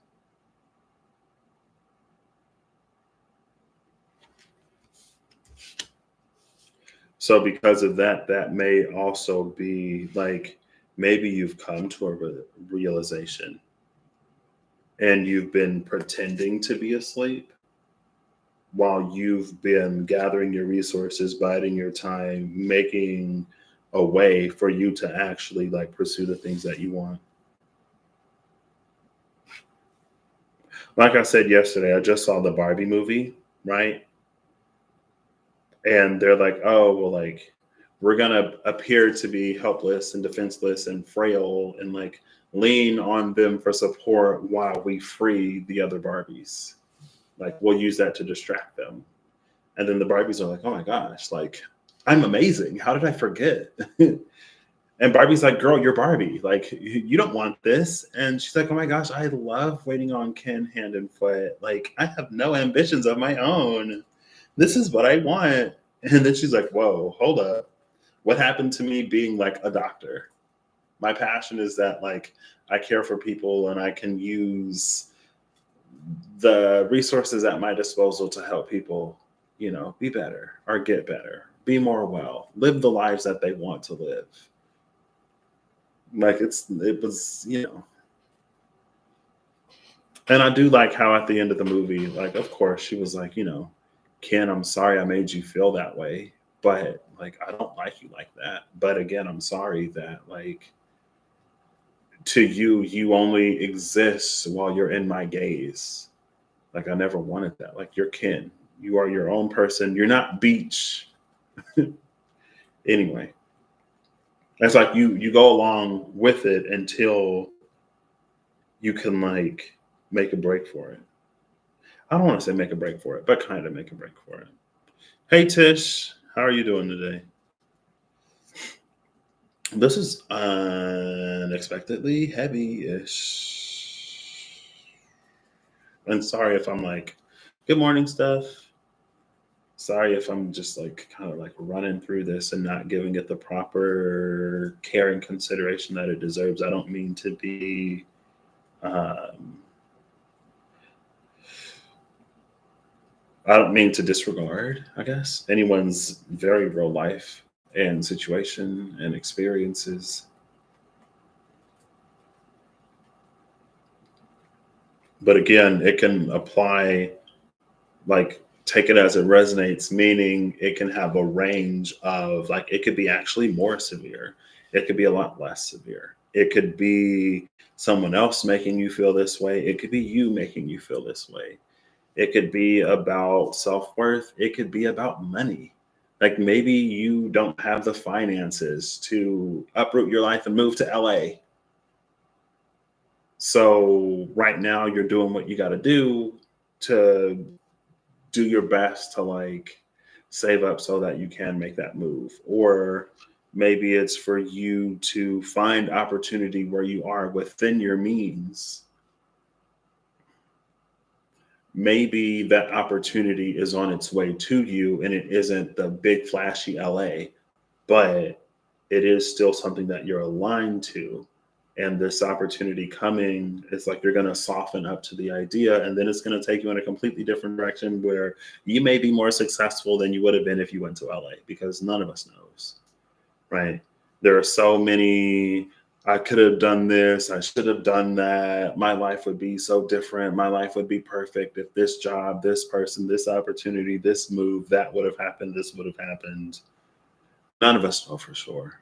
[SPEAKER 1] So because of that, that may also be like, maybe you've come to a realization and you've been pretending to be asleep while you've been gathering your resources, biding your time, making a way for you to actually like pursue the things that you want. Like I said yesterday, I just saw the Barbie movie, right? And they're like, oh, well, like, we're going to appear to be helpless and defenseless and frail and like lean on them for support while we free the other Barbies. Like, we'll use that to distract them. And then the Barbies are like, oh my gosh, like, I'm amazing. How did I forget? And Barbie's like, girl, you're Barbie. Like, you don't want this. And she's like, oh my gosh, I love waiting on Ken hand and foot. Like, I have no ambitions of my own. This is what I want. And then she's like, whoa, hold up. What happened to me being like a doctor? My passion is that like I care for people and I can use the resources at my disposal to help people, you know, be better or get better, be more well, live the lives that they want to live. Like it was, you know. And I do like how at the end of the movie, like, of course, she was like, you know, Ken, I'm sorry I made you feel that way. but like, I don't like you like that. But again, I'm sorry that like to you, you only exist while you're in my gaze. Like, I never wanted that. Like, you're kin. You are your own person. You're not beach. Anyway, it's like you go along with it until you can like make a break for it. I don't want to say make a break for it, but kind of make a break for it. Hey Tish, how are you doing today? This is unexpectedly heavy-ish. And sorry if I'm like, good morning stuff. Sorry if I'm just like kind of like running through this and not giving it the proper care and consideration that it deserves. I don't mean to be um, I don't mean to disregard, I guess, anyone's very real life and situation and experiences. But again, it can apply, like, take it as it resonates, meaning it can have a range of, like, it could be actually more severe. It could be a lot less severe. It could be someone else making you feel this way. It could be you making you feel this way. It could be about self worth. It could be about money. Like maybe you don't have the finances to uproot your life and move to LA. So right now you're doing what you got to do to do your best to like save up so that you can make that move. Or maybe it's for you to find opportunity where you are within your means. Maybe that opportunity is on its way to you and it isn't the big flashy LA, but it is still something that you're aligned to. And this opportunity coming is like you're going to soften up to the idea, and then it's going to take you in a completely different direction where you may be more successful than you would have been if you went to LA, because none of us knows, right? There are so many, I could have done this, I should have done that. My life would be so different. My life would be perfect if this job, this person, this opportunity, this move, that would have happened, this would have happened. None of us know for sure.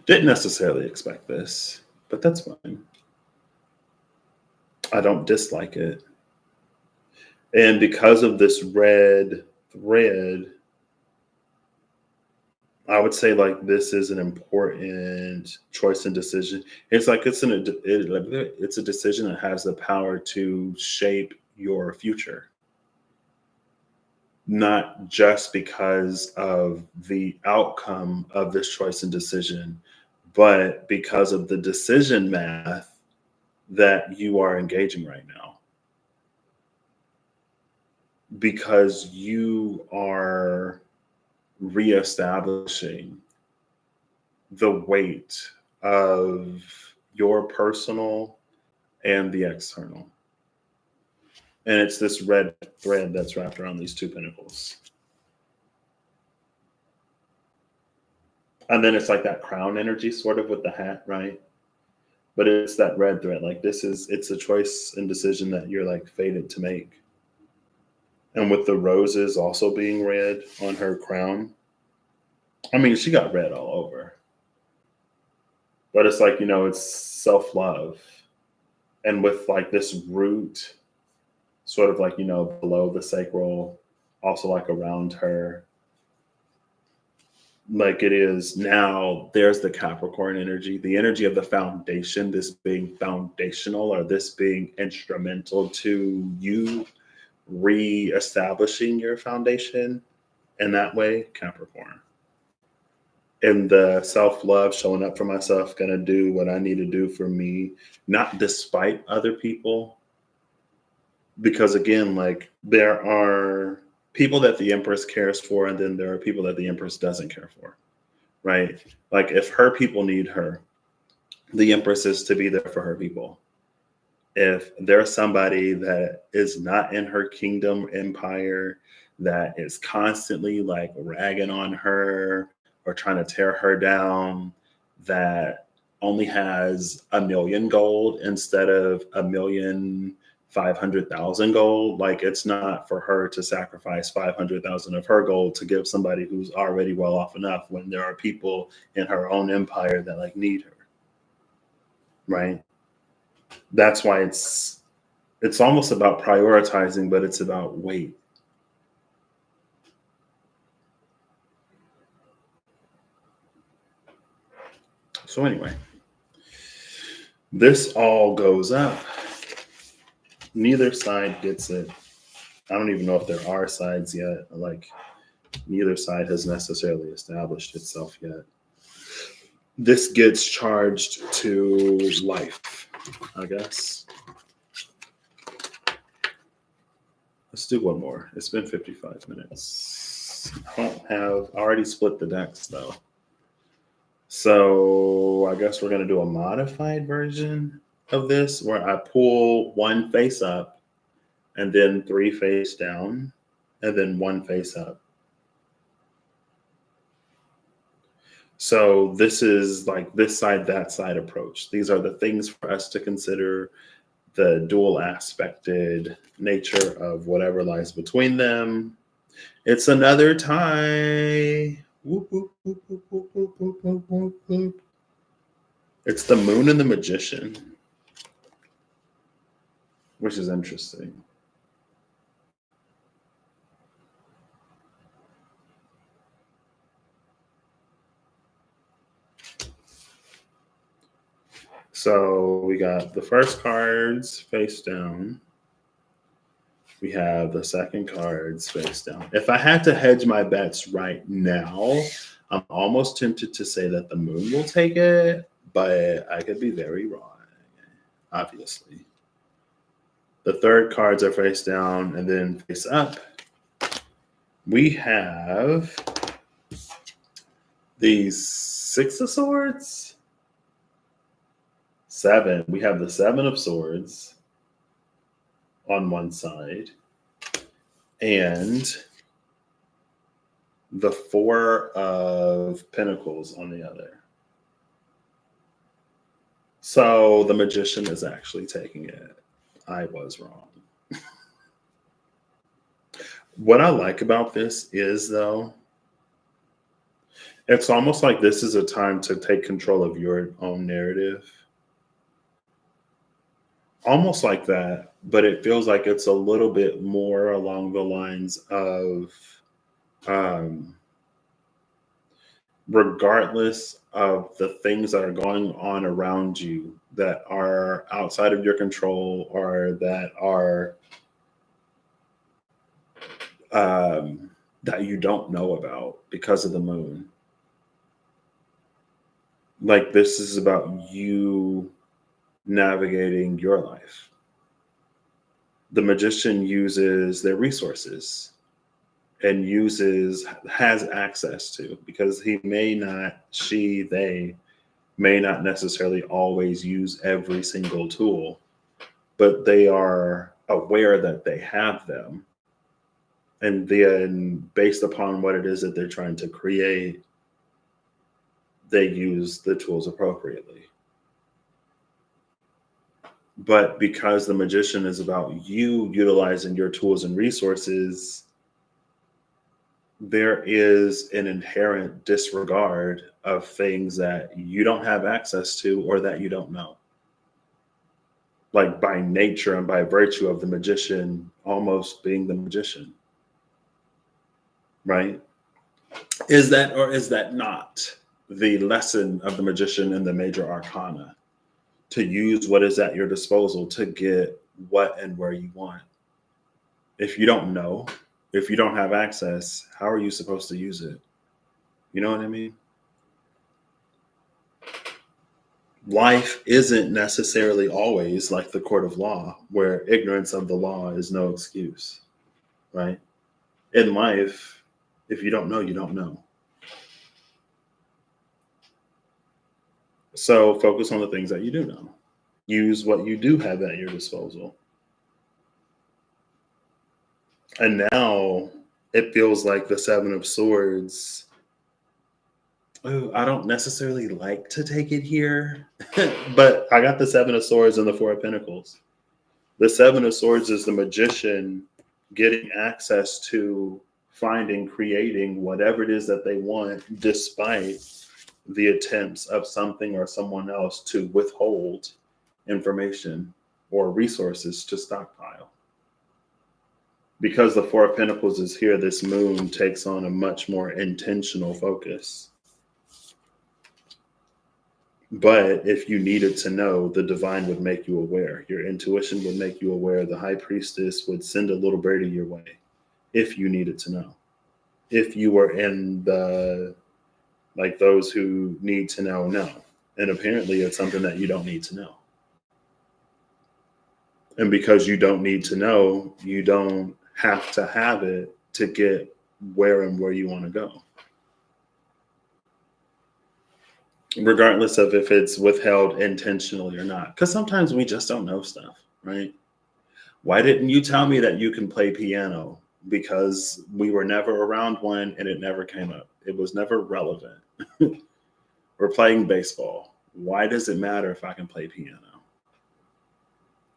[SPEAKER 1] Didn't necessarily expect this, but that's fine. I don't dislike it. And because of this red thread, I would say like this is an important choice and decision. It's like it's a decision that has the power to shape your future, not just because of the outcome of this choice and decision, but because of the decision math that you are engaging right now. Because you are reestablishing the weight of your personal and the external. And it's this red thread that's wrapped around these two pentacles. And then it's like that crown energy, sort of with the hat, right? But it's that red thread. Like it's a choice and decision that you're like fated to make. And with the roses also being red on her crown, I mean, she got red all over. But it's like, it's self love. And with like this root, sort of like, below the sacral, also like around her, like it is now, there's the Capricorn energy, the energy of the foundation, this being foundational or this being instrumental to you re-establishing your foundation in that way, Capricorn. And the self-love, showing up for myself, gonna do what I need to do for me, not despite other people. Because again, like there are people that the Empress cares for, and then there are people that the Empress doesn't care for, right? Like if her people need her, the Empress is to be there for her people. If there's somebody that is not in her kingdom empire, that is constantly like ragging on her or trying to tear her down, that only has 1 million gold instead of 1,000,000 500,000 gold. Like, it's not for her to sacrifice 500,000 of her gold to give somebody who's already well off enough, when there are people in her own empire that like need her. Right? That's why it's almost about prioritizing, but it's about weight. So anyway, this all goes up. Neither side gets it. I don't even know if there are sides yet. Like, neither side has necessarily established itself yet. This gets charged to life, I guess. Let's do one more. It's been 55 minutes. I already split the decks though. So I guess we're going to do a modified version of this, where I pull one face up and then 3 face down and then 1 face up. So this is like this side, that side approach. These are the things for us to consider, the dual aspected nature of whatever lies between them. It's another tie. Whoop, whoop, whoop, whoop, whoop, whoop, whoop, whoop, whoop. It's the moon and the magician, which is interesting. So we got the first cards face down. We have the second cards face down. If I had to hedge my bets right now, I'm almost tempted to say that the moon will take it, but I could be very wrong, obviously. The third cards are face down and then face up. We have these 6 of Swords. 7. We have the 7 of Swords on one side and the 4 of Pentacles on the other. So the magician is actually taking it. I was wrong. What I like about this is, though, it's almost like this is a time to take control of your own narrative. Almost like that, but it feels like it's a little bit more along the lines of regardless of the things that are going on around you that are outside of your control or that are that you don't know about because of the moon. Like, this is about you navigating your life. The magician uses their resources and has access to, because they may not necessarily always use every single tool, but they are aware that they have them. And then based upon what it is that they're trying to create, they use the tools appropriately. But because the magician is about you utilizing your tools and resources, there is an inherent disregard of things that you don't have access to or that you don't know. Like, by nature and by virtue of the magician almost being the magician. Right? Is that, or is that not the lesson of the magician in the major arcana? To use what is at your disposal to get what and where you want. If you don't know, if you don't have access, how are you supposed to use it? You know what I mean? Life isn't necessarily always like the court of law, where ignorance of the law is no excuse, right? In life, if you don't know, you don't know. So focus on the things that you do know. Use what you do have at your disposal. And now it feels like the 7 of Swords. Oh, I don't necessarily like to take it here, but I got the 7 of Swords and the 4 of Pentacles. The Seven of Swords is the magician getting access to finding, creating whatever it is that they want, despite the attempts of something or someone else to withhold information or resources to stockpile. Because the Four of Pentacles is here, this moon takes on a much more intentional focus. But if you needed to know, the divine would make you aware. Your intuition would make you aware. The high priestess would send a little birdie your way if you needed to know. If you were in the, like those who need to know. And apparently it's something that you don't need to know. And because you don't need to know, you don't have to have it to get where you want to go. Regardless of if it's withheld intentionally or not. Because sometimes we just don't know stuff, right? Why didn't you tell me that you can play piano? Because we were never around one and it never came up. It was never relevant. We're playing baseball. Why does it matter if I can play piano?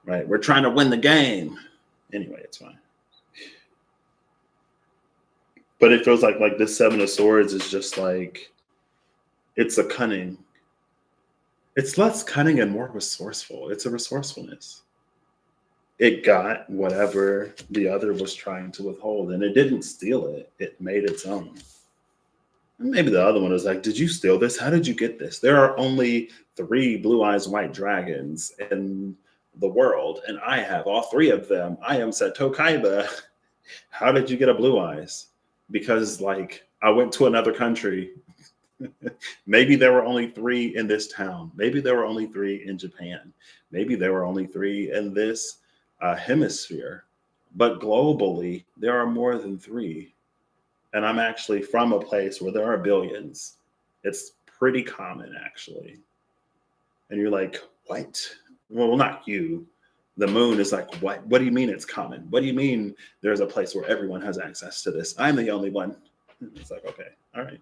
[SPEAKER 1] Right? We're trying to win the game. Anyway, it's fine. But it feels like this Seven of Swords is just like, it's a cunning. It's less cunning and more resourceful. It's a resourcefulness. It got whatever the other was trying to withhold, and it didn't steal it. It made its own. And maybe the other one was like, did you steal this? How did you get this? There are only 3 blue eyes white dragons in the world, and I have all 3 of them. I am Seto Kaiba. How did you get a blue eyes? Because I went to another country. Maybe there were only 3 in this town. Maybe there were only 3 in Japan. Maybe there were only 3 in this hemisphere. But globally, there are more than 3. And I'm actually from a place where there are billions. It's pretty common, actually. And you're like, what? Well, not you. The moon is like, what? What do you mean it's common? What do you mean there's a place where everyone has access to this? I'm the only one. It's like, okay, all right.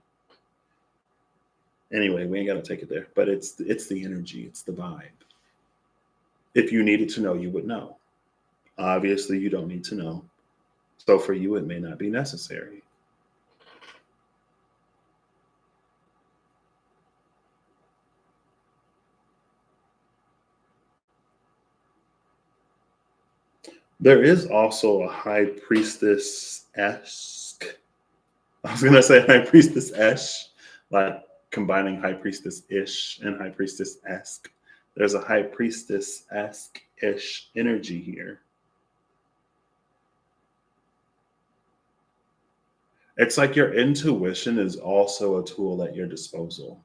[SPEAKER 1] Anyway, we ain't got to take it there. But it's the energy. It's the vibe. If you needed to know, you would know. Obviously, you don't need to know. So for you, it may not be necessary. There is also a high priestess-esque. I was going to say high priestess-esh, like combining high priestess-ish and high priestess-esque. There's a high priestess-esque-ish energy here. It's like your intuition is also a tool at your disposal.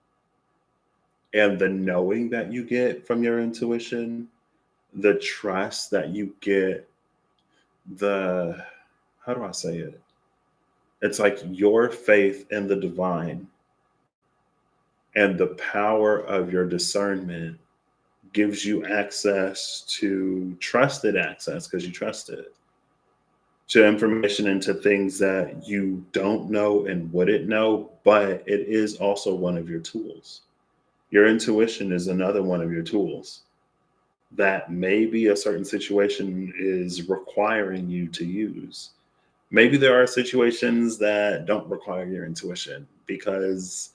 [SPEAKER 1] And the knowing that you get from your intuition, the trust that you get, how do I say it? It's like your faith in the divine and the power of your discernment gives you access to trusted access, because you trust it, to information and to things that you don't know and wouldn't know, but it is also one of your tools. Your intuition is another one of your tools that maybe a certain situation is requiring you to use. Maybe there are situations that don't require your intuition because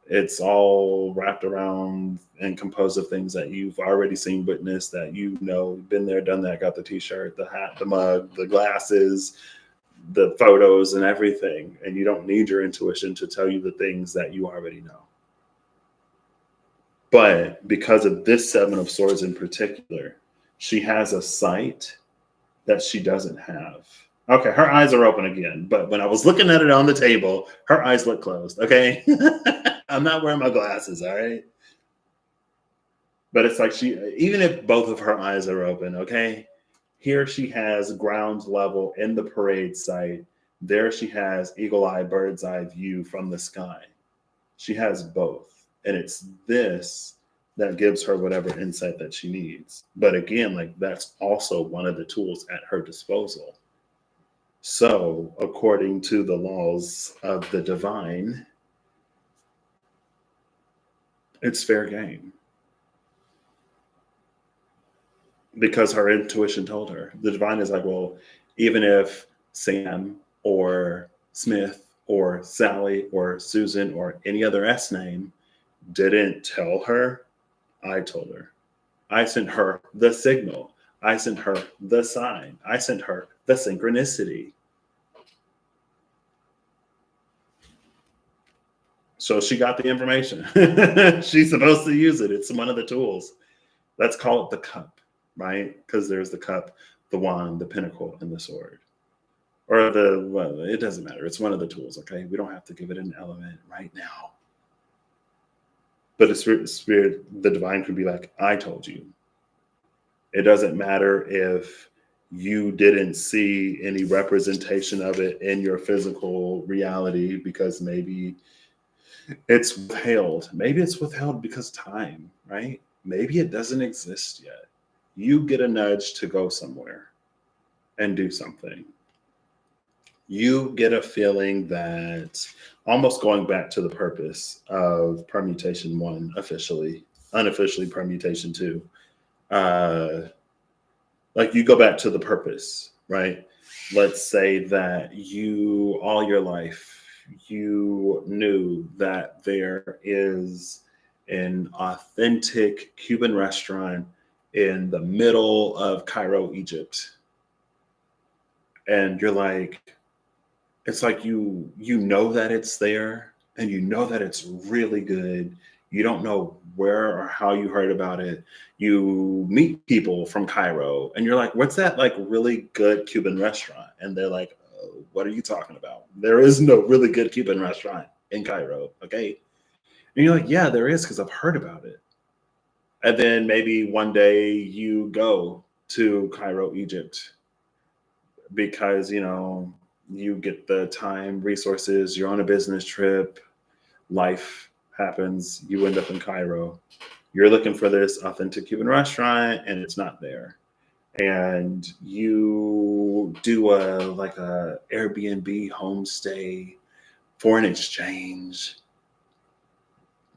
[SPEAKER 1] it's all wrapped around and composed of things that you've already seen, witnessed, that you know, been there, done that, got the t-shirt, the hat, the mug, the glasses, the photos and everything. And you don't need your intuition to tell you the things that you already know. But because of this Seven of Swords in particular, she has a sight that she doesn't have. Okay, her eyes are open again. But when I was looking at it on the table, her eyes look closed, okay? I'm not wearing my glasses, all right? But it's like even if both of her eyes are open, okay? Here she has ground level in the parade site. There she has eagle eye, bird's eye view from the sky. She has both. And it's this that gives her whatever insight that she needs. But again, that's also one of the tools at her disposal. So according to the laws of the divine, it's fair game. because her intuition told her. The divine is like, well, even if Sam or Smith or Sally or Susan or any other S name didn't tell her, I told her. I sent her the signal. I sent her the sign. I sent her the synchronicity. So she got the information. She's supposed to use it. It's one of the tools. Let's call it the cup, right? Because there's the cup, the wand, the pinnacle, and the sword. Or well, it doesn't matter. It's one of the tools, okay? We don't have to give it an element right now. But the spirit, the divine could be like, I told you. It doesn't matter if you didn't see any representation of it in your physical reality because maybe it's withheld. Maybe it's withheld because time, right? Maybe it doesn't exist yet. You get a nudge to go somewhere and do something. You get a feeling that, almost going back to the purpose of permutation 1 officially, unofficially permutation 2. Like you go back to the purpose, right? Let's say that you, all your life, you knew that there is an authentic Cuban restaurant in the middle of Cairo, Egypt. And you're like, it's like you know that it's there and you know that it's really good. You don't know where or how you heard about it. You meet people from Cairo and you're like, what's that like really good Cuban restaurant? And they're like, what are you talking about? There is no really good Cuban restaurant in Cairo. Okay. And you're like, yeah, there is, because I've heard about it. And then maybe one day you go to Cairo, Egypt, because, you get the time, resources, you're on a business trip, life happens, you end up in Cairo. You're looking for this authentic Cuban restaurant and it's not there. And you do a Airbnb homestay for an exchange.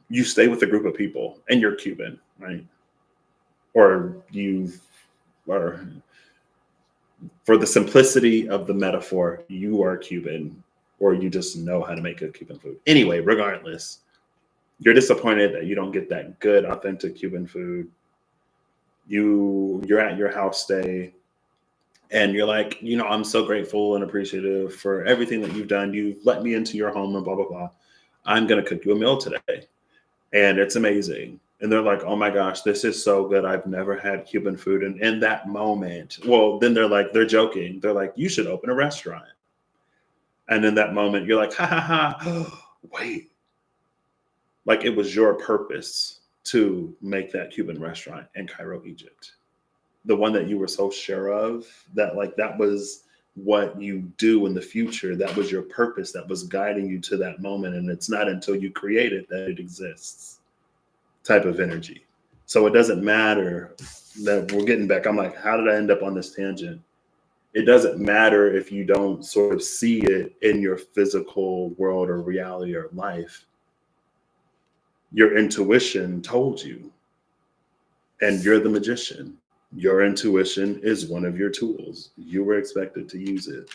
[SPEAKER 1] You stay with a group of people and you're Cuban, right? Or for the simplicity of the metaphor, you are Cuban, or you just know how to make good Cuban food. Anyway, regardless, you're disappointed that you don't get that good, authentic Cuban food. You're at your house stay, and you're like, I'm so grateful and appreciative for everything that you've done. You've let me into your home and blah, blah, blah. I'm going to cook you a meal today. And it's amazing. And they're like, oh my gosh, this is so good. I've never had Cuban food. And in that moment, well, then they're joking. They're like, you should open a restaurant. And in that moment, you're like, ha ha ha, wait. Like it was your purpose to make that Cuban restaurant in Cairo, Egypt. The one that you were so sure of, that was what you do in the future. That was your purpose that was guiding you to that moment. And it's not until you create it that it exists, type of energy. So it doesn't matter that we're getting back. I'm like, how did I end up on this tangent? It doesn't matter if you don't sort of see it in your physical world or reality or life. Your intuition told you, and you're the magician. Your intuition is one of your tools. You were expected to use it.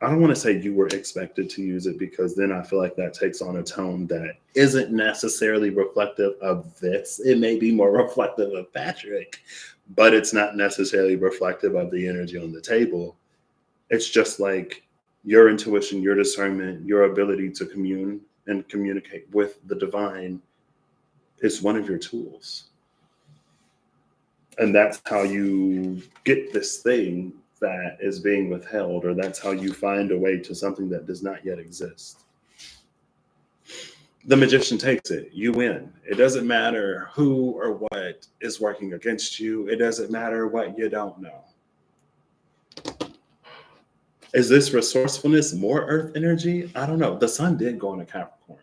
[SPEAKER 1] I don't want to say you were expected to use it, because then I feel like that takes on a tone that isn't necessarily reflective of this. It may be more reflective of Patrick, but it's not necessarily reflective of the energy on the table. It's just like your intuition, your discernment, your ability to commune and communicate with the divine is one of your tools. And that's how you get this thing that is being withheld, or that's how you find a way to something that does not yet exist. The magician takes it. You win. It doesn't matter who or what is working against you. It doesn't matter what you don't know. Is this resourcefulness more earth energy? I don't know. The sun did go into Capricorn,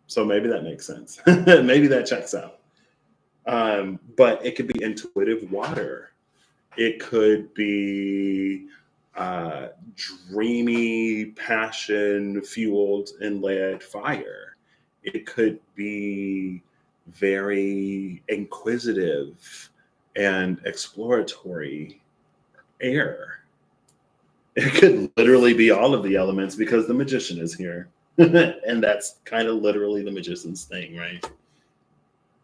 [SPEAKER 1] so maybe that makes sense. Maybe that checks out. But it could be intuitive water. It could be dreamy, passion-fueled and led fire. It could be very inquisitive and exploratory air. It could literally be all of the elements because the magician is here. And that's kind of literally the magician's thing, right?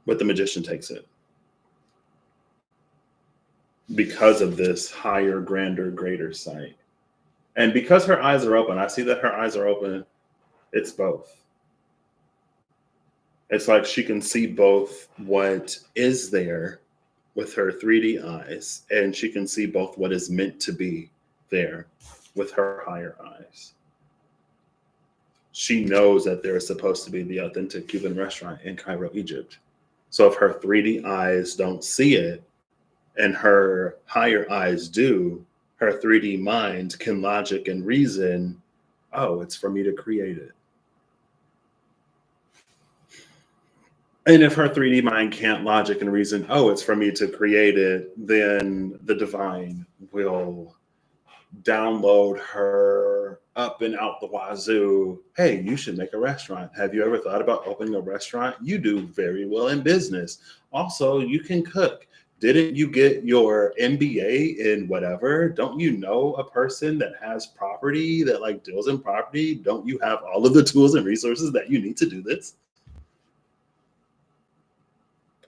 [SPEAKER 1] But the magician takes it. Because of this higher, grander, greater sight. And because her eyes are open, I see that her eyes are open. It's both. It's like she can see both what is there with her 3D eyes, and she can see both what is meant to be there with her higher eyes. She knows that there is supposed to be the authentic Cuban restaurant in Cairo, Egypt. So if her 3D eyes don't see it and her higher eyes do, her 3D mind can logic and reason, oh, it's for me to create it. And if her 3D mind can't logic and reason, oh, it's for me to create it, then the divine will download her up and out the wazoo. Hey, you should make a restaurant. Have you ever thought about opening a restaurant? You do very well in business. Also, you can cook. Didn't you get your MBA in whatever? Don't you know a person that has property that like deals in property? Don't you have all of the tools and resources that you need to do this?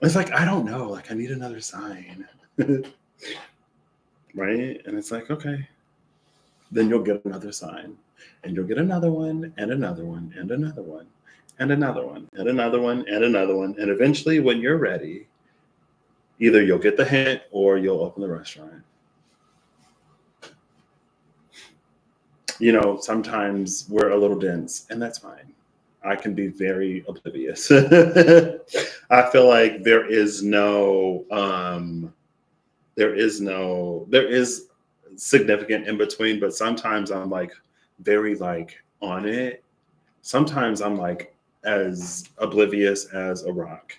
[SPEAKER 1] It's like, I don't know. Like, I need another sign. Right? And it's like, okay. Then you'll get another sign. And you'll get another one, and another one, and another one, and another one, and another one, and another one. And eventually, when you're ready, either you'll get the hint or you'll open the restaurant. You know, sometimes we're a little dense, and that's fine. I can be very oblivious. I feel like there is significant in between, but sometimes I'm like very like on it. Sometimes I'm like as oblivious as a rock.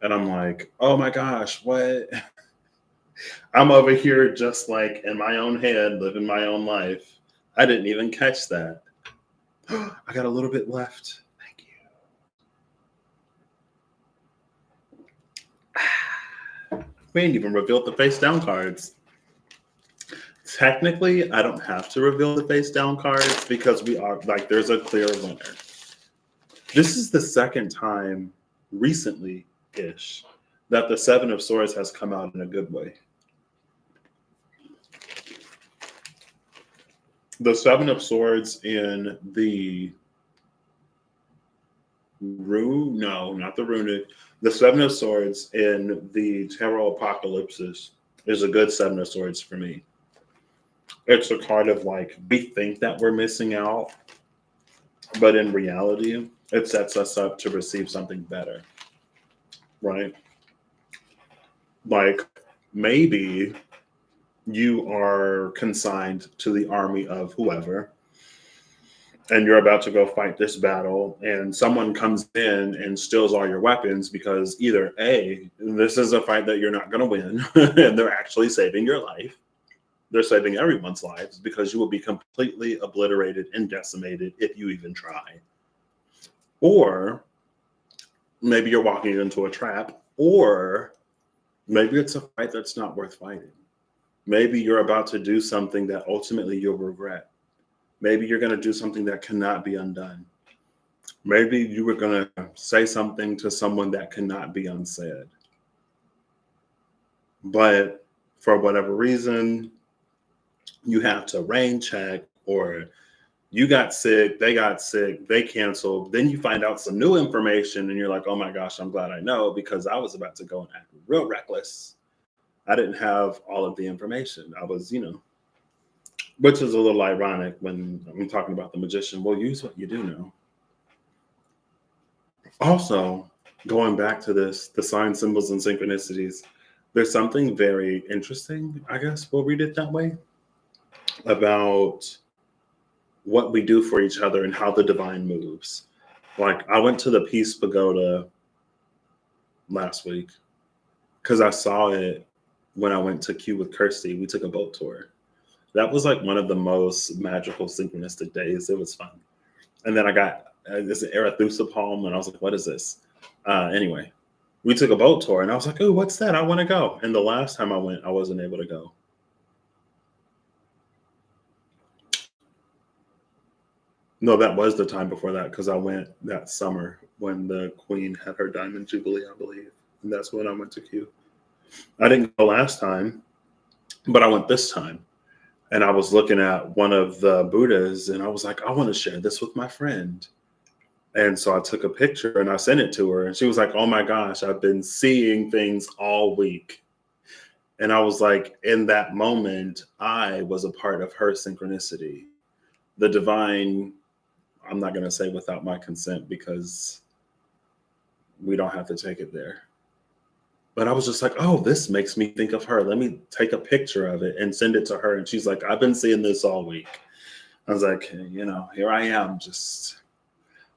[SPEAKER 1] And I'm like, oh my gosh, what? I'm over here just like in my own head, living my own life. I didn't even catch that. I got a little bit left. Thank you. We ain't even revealed the face down cards. Technically, I don't have to reveal the face down cards because we are like, there's a clear winner. This is the second time recently-ish that the Seven of Swords has come out in a good way. The Seven of Swords in the rune, no, not the runic. The Seven of Swords in the Tarot Apocalypses is a good Seven of Swords for me. It's a card of like, we think that we're missing out, but in reality, it sets us up to receive something better, right? Like maybe you are consigned to the army of whoever, and you're about to go fight this battle, and someone comes in and steals all your weapons because either A, this is a fight that you're not going to win, and they're actually saving your life. They're saving everyone's lives because you will be completely obliterated and decimated if you even try. Or maybe you're walking into a trap, or maybe it's a fight that's not worth fighting. Maybe you're about to do something that ultimately you'll regret. Maybe you're going to do something that cannot be undone. Maybe you were going to say something to someone that cannot be unsaid. But for whatever reason, you have to rain check, or you got sick, they canceled. Then you find out some new information and you're like, oh my gosh, I'm glad I know, because I was about to go and act real reckless. I didn't have all of the information. I was, which is a little ironic when I'm talking about the magician. Well, use what you do know. Also, going back to this, the signs, symbols, and synchronicities, there's something very interesting, I guess we'll read it that way, about what we do for each other and how the divine moves. Like, I went to the Peace Pagoda last week because I saw it when I went to Q with Kirsty. We took a boat tour. That was like one of the most magical synchronistic days. It was fun. And then I got this Arethusa poem, and I was like, what is this? Anyway, We took a boat tour, and I was like, oh, what's that? I want to go. And the last time I went, I wasn't able to go. No, that was the time before that, because I went that summer when the Queen had her Diamond Jubilee, I believe. And that's when I went to Q. I didn't go last time, but I went this time. And I was looking at one of the Buddhas, and I was like, I want to share this with my friend. And so I took a picture and I sent it to her. And she was like, oh my gosh, I've been seeing things all week. And I was like, in that moment, I was a part of her synchronicity. The divine, I'm not going to say without my consent, because we don't have to take it there. But I was just like, oh, this makes me think of her. Let me take a picture of it and send it to her. And she's like, I've been seeing this all week. I was like, you know, here I am, just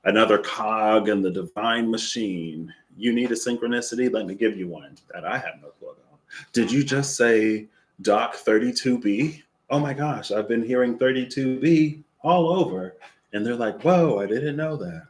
[SPEAKER 1] another cog in the divine machine. You need a synchronicity? Let me give you one that I have no clue about. Did you just say Doc 32B? Oh my gosh, I've been hearing 32B all over. And they're like, whoa, I didn't know that.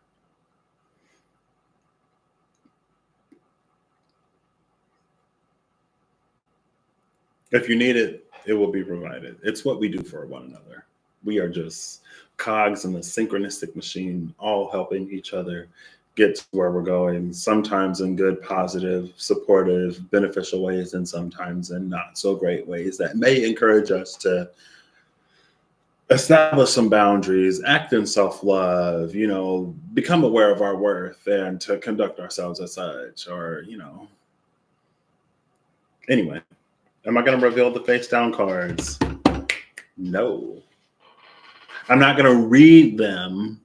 [SPEAKER 1] If you need it, it will be provided. It's what we do for one another. We are just cogs in the synchronistic machine, all helping each other get to where we're going, sometimes in good, positive, supportive, beneficial ways, and sometimes in not so great ways that may encourage us to establish some boundaries, act in self-love, you know, become aware of our worth, and to conduct ourselves as such, or, you know. Anyway, am I going to reveal the face down cards? No. I'm not going to read them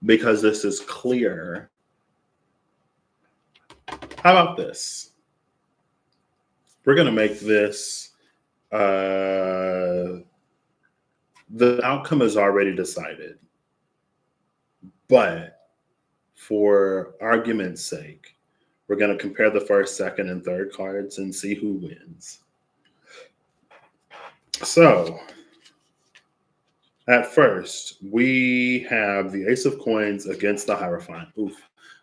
[SPEAKER 1] because this is clear. How about this? We're going to make this, the outcome is already decided. But for argument's sake, we're going to compare the first, second, and third cards and see who wins. So, at first, we have the Ace of Coins against the Hierophant. Oof.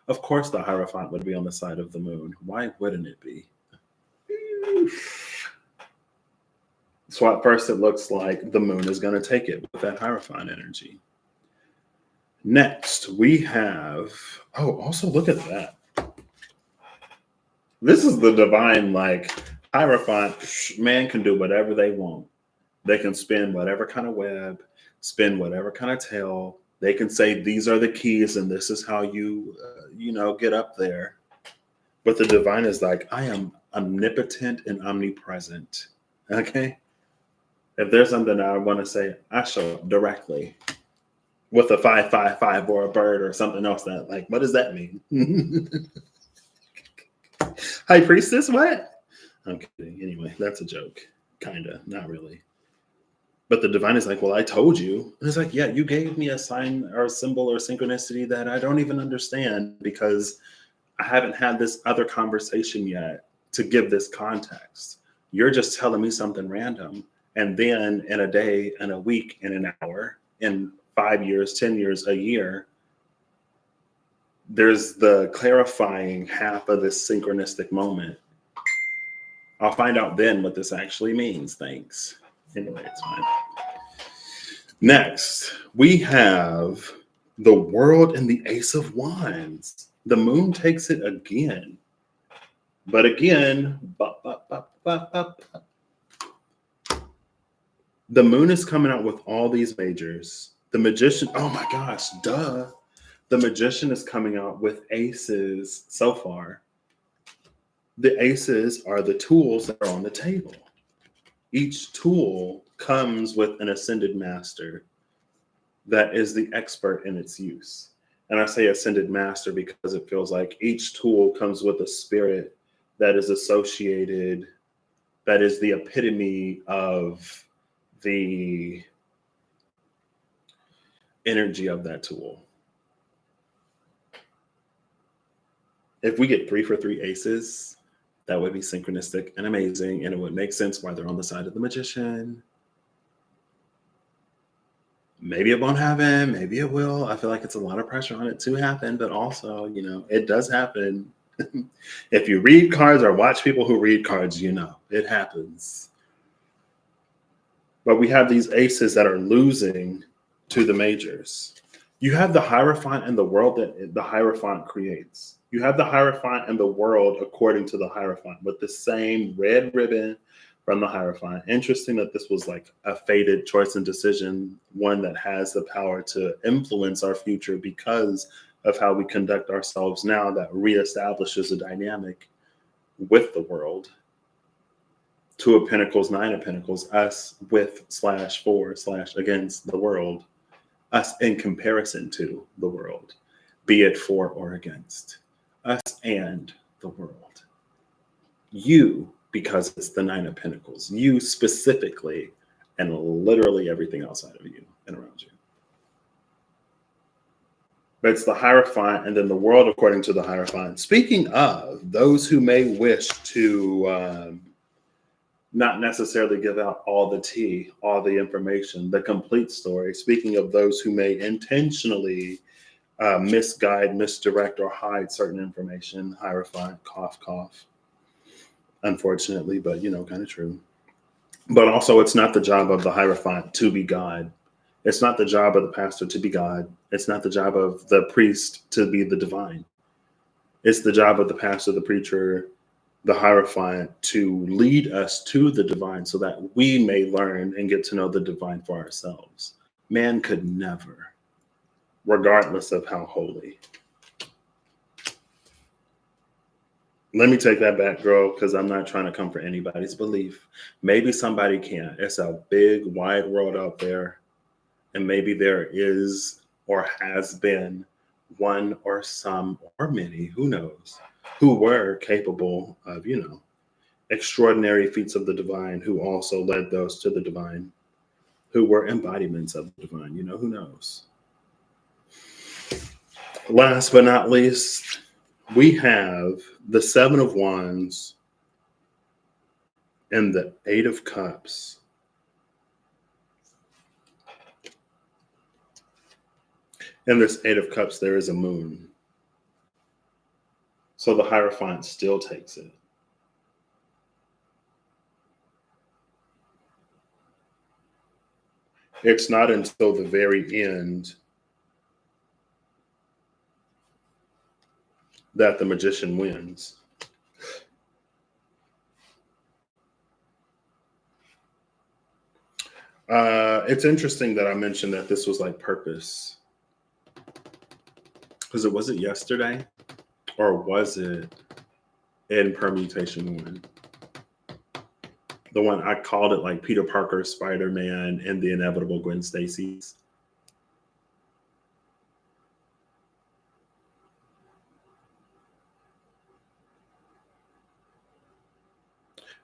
[SPEAKER 1] Of course, the Hierophant would be on the side of the moon. Why wouldn't it be? So at first, it looks like the moon is going to take it with that Hierophant energy. Next, we have, oh, also look at that. This is the divine, like, Hierophant. Man can do whatever they want. They can spin whatever kind of web, spin whatever kind of tail. They can say, these are the keys and this is how you, get up there. But the divine is like, I am omnipotent and omnipresent. Okay? If there's something I want to say, I show up directly with a 555 or a bird or something else. That, like, what does that mean? High Priestess, what? I'm kidding. Anyway, that's a joke. Kinda, not really. But the divine is like, well, I told you. And it's like, yeah, you gave me a sign or a symbol or synchronicity that I don't even understand because I haven't had this other conversation yet to give this context. You're just telling me something random. And then in a day, in a week, in an hour, in 5 years, 10 years, a year, there's the clarifying half of this synchronistic moment. I'll find out then what this actually means. Thanks. Anyway, it's fine. Next, we have the World and the Ace of Wands. The moon takes it again. But again, the moon is coming out with all these majors. The Magician, oh my gosh, duh. The Magician is coming out with aces so far. The aces are the tools that are on the table. Each tool comes with an ascended master that is the expert in its use. And I say ascended master because it feels like each tool comes with a spirit that is associated, that is the epitome of the energy of that tool. If we get 3 for 3 aces, that would be synchronistic and amazing, and it would make sense why they're on the side of the Magician. Maybe it won't happen, maybe it will. I feel like it's a lot of pressure on it to happen, but also, it does happen. If you read cards or watch people who read cards, you know it happens. But we have these aces that are losing to the majors. You have the Hierophant and the world that the Hierophant creates. You have the Hierophant and the world according to the Hierophant with the same red ribbon from the Hierophant. Interesting that this was like a fated choice and decision, one that has the power to influence our future because of how we conduct ourselves now, that reestablishes a dynamic with the world. Two of Pentacles, Nine of Pentacles, us with / for / against the world, us in comparison to the world, be it for or against, us and the world. You, because it's the Nine of Pentacles, you specifically, and literally everything outside of you and around you. But it's the Hierophant and then the world according to the Hierophant. Speaking of those who may wish to not necessarily give out all the tea, all the information, the complete story. Speaking of those who may intentionally misguide, misdirect, or hide certain information, Hierophant, cough, cough. Unfortunately, but kind of true. But also, it's not the job of the Hierophant to be God. It's not the job of the pastor to be God. It's not the job of the priest to be the divine. It's the job of the pastor, the preacher, the Hierophant to lead us to the divine so that we may learn and get to know the divine for ourselves. Man could never, regardless of how holy. Let me take that back, girl, because I'm not trying to come for anybody's belief. Maybe somebody can. It's a big, wide world out there. And maybe there is or has been one or some or many, who knows, who were capable of, extraordinary feats of the divine, who also led those to the divine, who were embodiments of the divine, who knows. Last but not least, we have the Seven of Wands and the Eight of Cups. In this Eight of Cups, there is a moon. So the Hierophant still takes it. It's not until the very end that the magician wins. It's interesting that I mentioned that this was like purpose. Because was it yesterday? Or was it in Permutation 1? The one I called it like Peter Parker, Spider-Man, and the inevitable Gwen Stacy's.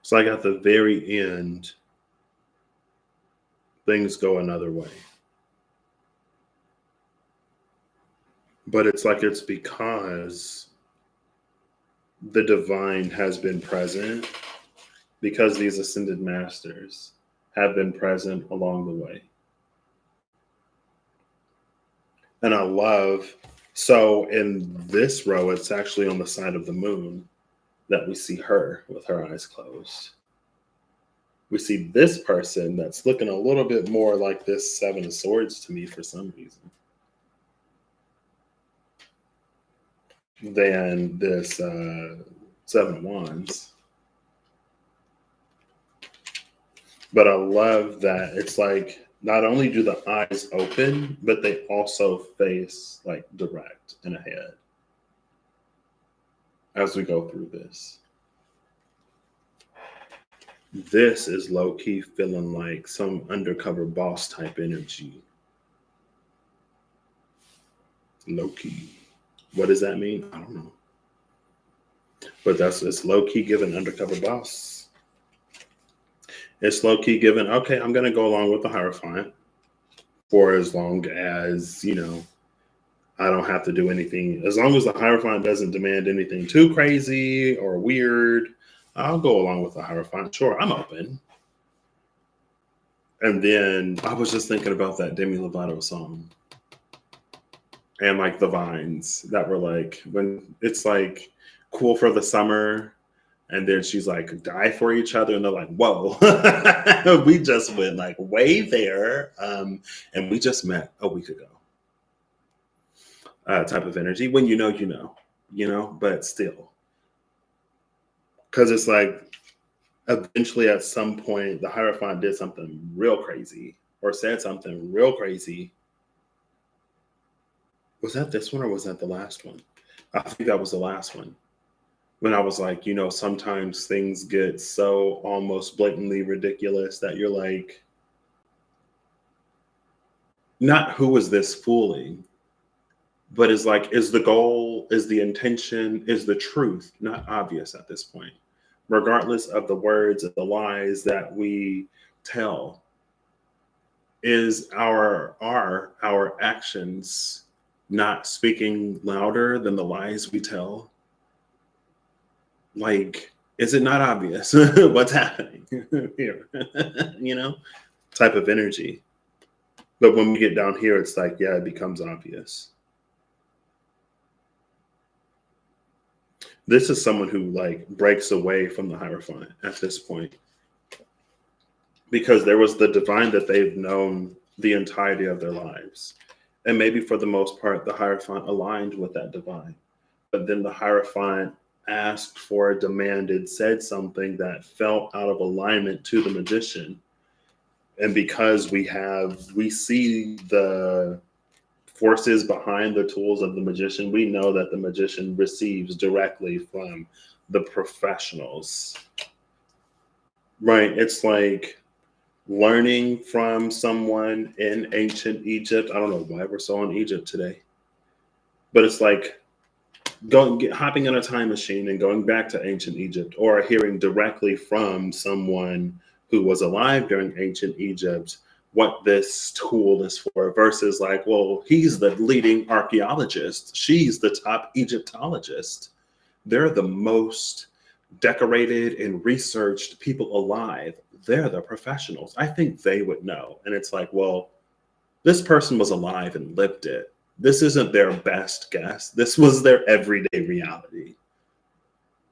[SPEAKER 1] So like at the very end, things go another way. But it's like it's because the divine has been present, because these ascended masters have been present along the way. And I love, so in this row, it's actually on the side of the moon that we see her with her eyes closed. We see this person that's looking a little bit more like this Seven of Swords to me for some reason than this Seven of Wands. But I love that it's like not only do the eyes open, but they also face like direct and ahead as we go through this. This is low-key feeling like some undercover boss type energy. Low-key. What does that mean? I don't know. But it's low-key giving undercover boss. It's low-key giving, okay, I'm going to go along with the Hierophant for as long as, I don't have to do anything. As long as the Hierophant doesn't demand anything too crazy or weird, I'll go along with the Hierophant. Sure, I'm open. And then I was just thinking about that Demi Lovato song. And like the vines that were like, when it's like cool for the summer. And then she's like, die for each other. And they're like, whoa, we just went like way there. And we just met a week ago. Type of energy. When you know, but still. Because it's like, eventually at some point, the Hierophant did something real crazy or said something real crazy. Was that this one or was that the last one? I think that was the last one. When I was like, sometimes things get so almost blatantly ridiculous that you're like, not who is this fooling, but is like, is the goal, is the intention, is the truth not obvious at this point? Regardless of the words and the lies that we tell, is our actions not speaking louder than the lies we tell? Like, is it not obvious what's happening here? Type of energy. But when we get down here, it's like, yeah, it becomes obvious. This is someone who like breaks away from the Hierophant at this point, because there was the divine that they've known the entirety of their lives. And maybe for the most part, the Hierophant aligned with that divine. But then the Hierophant asked for, demanded, said something that felt out of alignment to the magician. And because we see the forces behind the tools of the magician, we know that the magician receives directly from the professionals. Right? It's like learning from someone in ancient Egypt. I don't know why we're so on Egypt today, but it's like hopping in a time machine and going back to ancient Egypt, or hearing directly from someone who was alive during ancient Egypt what this tool is for, versus like, well, he's the leading archaeologist, she's the top Egyptologist. They're the most decorated and researched people alive. They're the professionals. I think they would know. And it's like, well, this person was alive and lived it. This isn't their best guess. This was their everyday reality.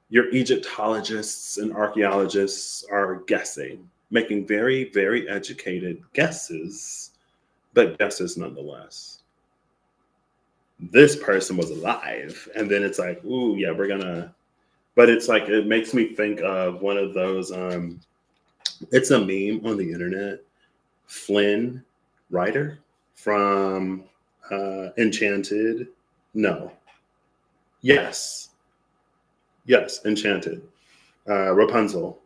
[SPEAKER 1] Your Egyptologists and archaeologists are guessing, making very, very educated guesses, but guesses nonetheless. This person was alive. And then it's like, ooh, yeah, but it's like, it makes me think of one of those, it's a meme on the internet, Flynn Rider from Enchanted. No. Yes, Enchanted. Rapunzel.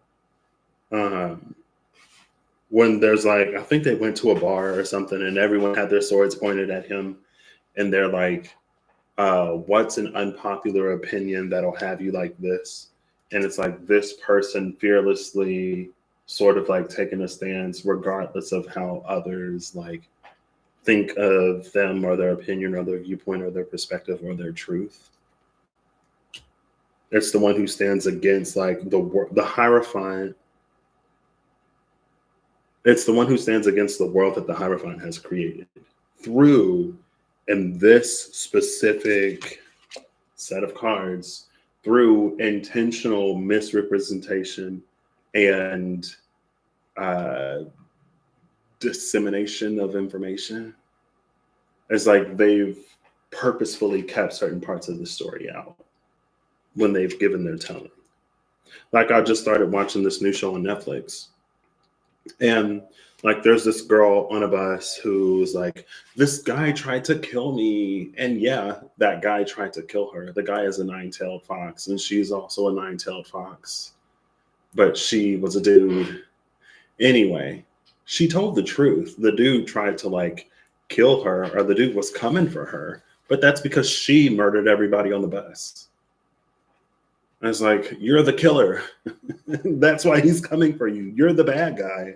[SPEAKER 1] When there's like, I think they went to a bar or something and everyone had their swords pointed at him. And they're like, what's an unpopular opinion that'll have you like this? And it's like this person fearlessly sort of like taking a stance regardless of how others like think of them or their opinion or their viewpoint or their perspective or their truth. It's the one who stands against like the Hierophant. It's the one who stands against the world that the Hierophant has created through, in this specific set of cards, through intentional misrepresentation and dissemination of information. It's like they've purposefully kept certain parts of the story out when they've given their telling. Like, I just started watching this new show on Netflix, and like there's this girl on a bus who's like, this guy tried to kill me. And yeah, that guy tried to kill her. The guy is a nine-tailed fox, and she's also a nine-tailed fox, but she was a dude. Anyway, she told the truth. The dude tried to like kill her, or the dude was coming for her, but that's because she murdered everybody on the bus. And it's like, you're the killer. That's why he's coming for you. You're the bad guy.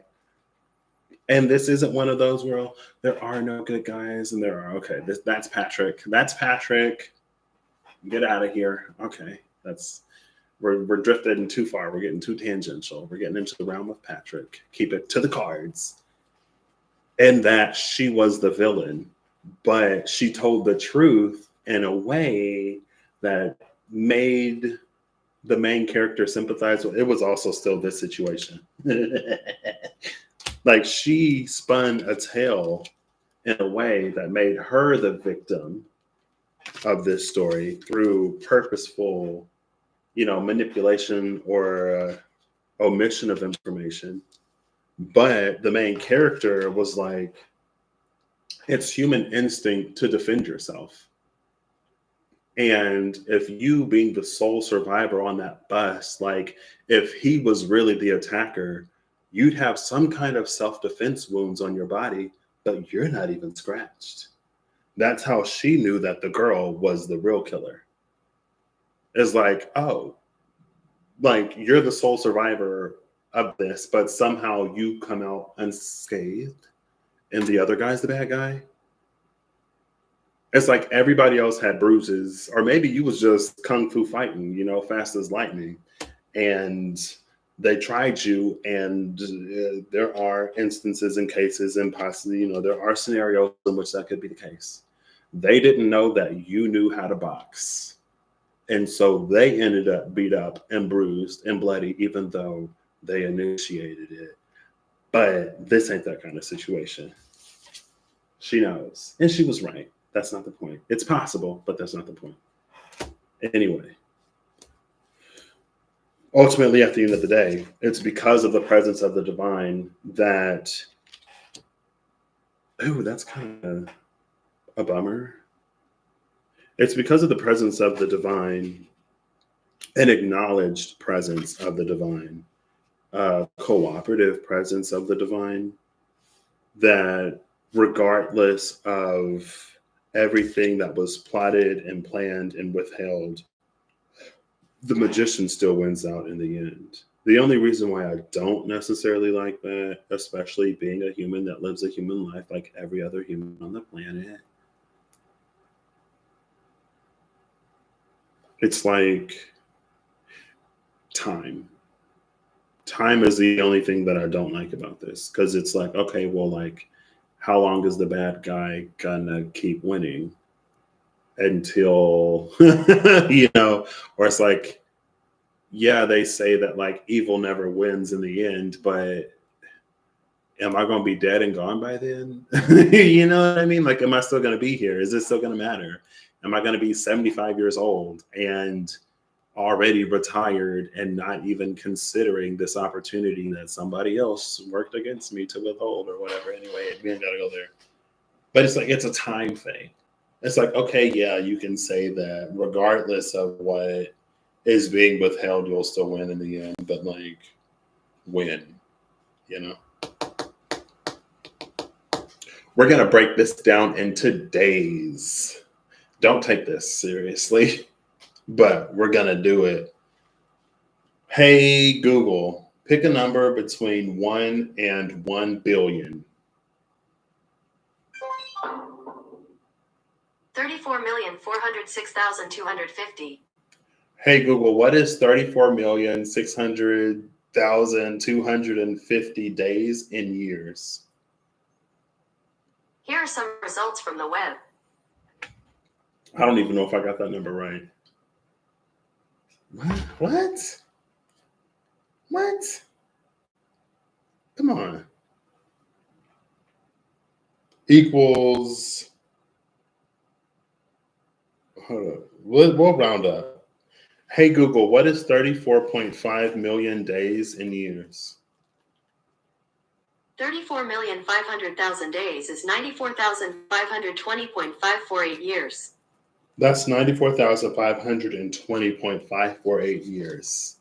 [SPEAKER 1] And this isn't one of those where there are no good guys and there are, okay, that's Patrick. That's Patrick. Get out of here. Okay, we're drifting too far. We're getting too tangential. We're getting into the realm of Patrick. Keep it to the cards. And that she was the villain, but she told the truth in a way that made the main character sympathized with, it was also still this situation. Like she spun a tale in a way that made her the victim of this story through purposeful, manipulation or omission of information. But the main character was like, it's human instinct to defend yourself. And if you being the sole survivor on that bus, like if he was really the attacker, you'd have some kind of self-defense wounds on your body, but you're not even scratched. That's how she knew that the girl was the real killer. It's like, oh, like you're the sole survivor of this, but somehow you come out unscathed and the other guy's the bad guy. It's like everybody else had bruises, or maybe you was just kung fu fighting, fast as lightning, and they tried you. And there are instances and cases, and possibly, there are scenarios in which that could be the case. They didn't know that you knew how to box, and so they ended up beat up and bruised and bloody, even though they initiated it. But this ain't that kind of situation. She knows, and she was right. That's not the point. It's possible, but that's not the point. Anyway, ultimately, at the end of the day, it's because of the presence of the divine that, that's kind of a bummer. It's because of the presence of the divine, an acknowledged presence of the divine, cooperative presence of the divine, that regardless of everything that was plotted and planned and withheld, the magician still wins out in the end. The only reason why I don't necessarily like that, especially being a human that lives a human life like every other human on the planet, it's like time. Time is the only thing that I don't like about this, because it's like, okay, well, like, how long is the bad guy gonna keep winning until, or it's like, yeah, they say that like evil never wins in the end, but am I going to be dead and gone by then? You know what I mean? Like, am I still going to be here? Is this still going to matter? Am I going to be 75 years old and already retired and not even considering this opportunity that somebody else worked against me to withhold or whatever? Anyway, we ain't got to go there. But it's like, it's a time thing. It's like, okay, yeah, you can say that regardless of what is being withheld, you'll still win in the end. But like, when, We're going to break this down into days. Don't take this seriously, but we're going to do it. Hey, Google, pick a number between 1 and 1 billion.
[SPEAKER 2] 34,406,250.
[SPEAKER 1] Hey, Google, what is 34,600,250 days in years?
[SPEAKER 2] Here are some results from the web.
[SPEAKER 1] I don't even know if I got that number right. What? Come on. Equals. Hold up. We'll round up. Hey, Google, what is 34.5 million days in years?
[SPEAKER 2] 34,500,000 days is 94,520.548 years.
[SPEAKER 1] That's 94,520.548 years.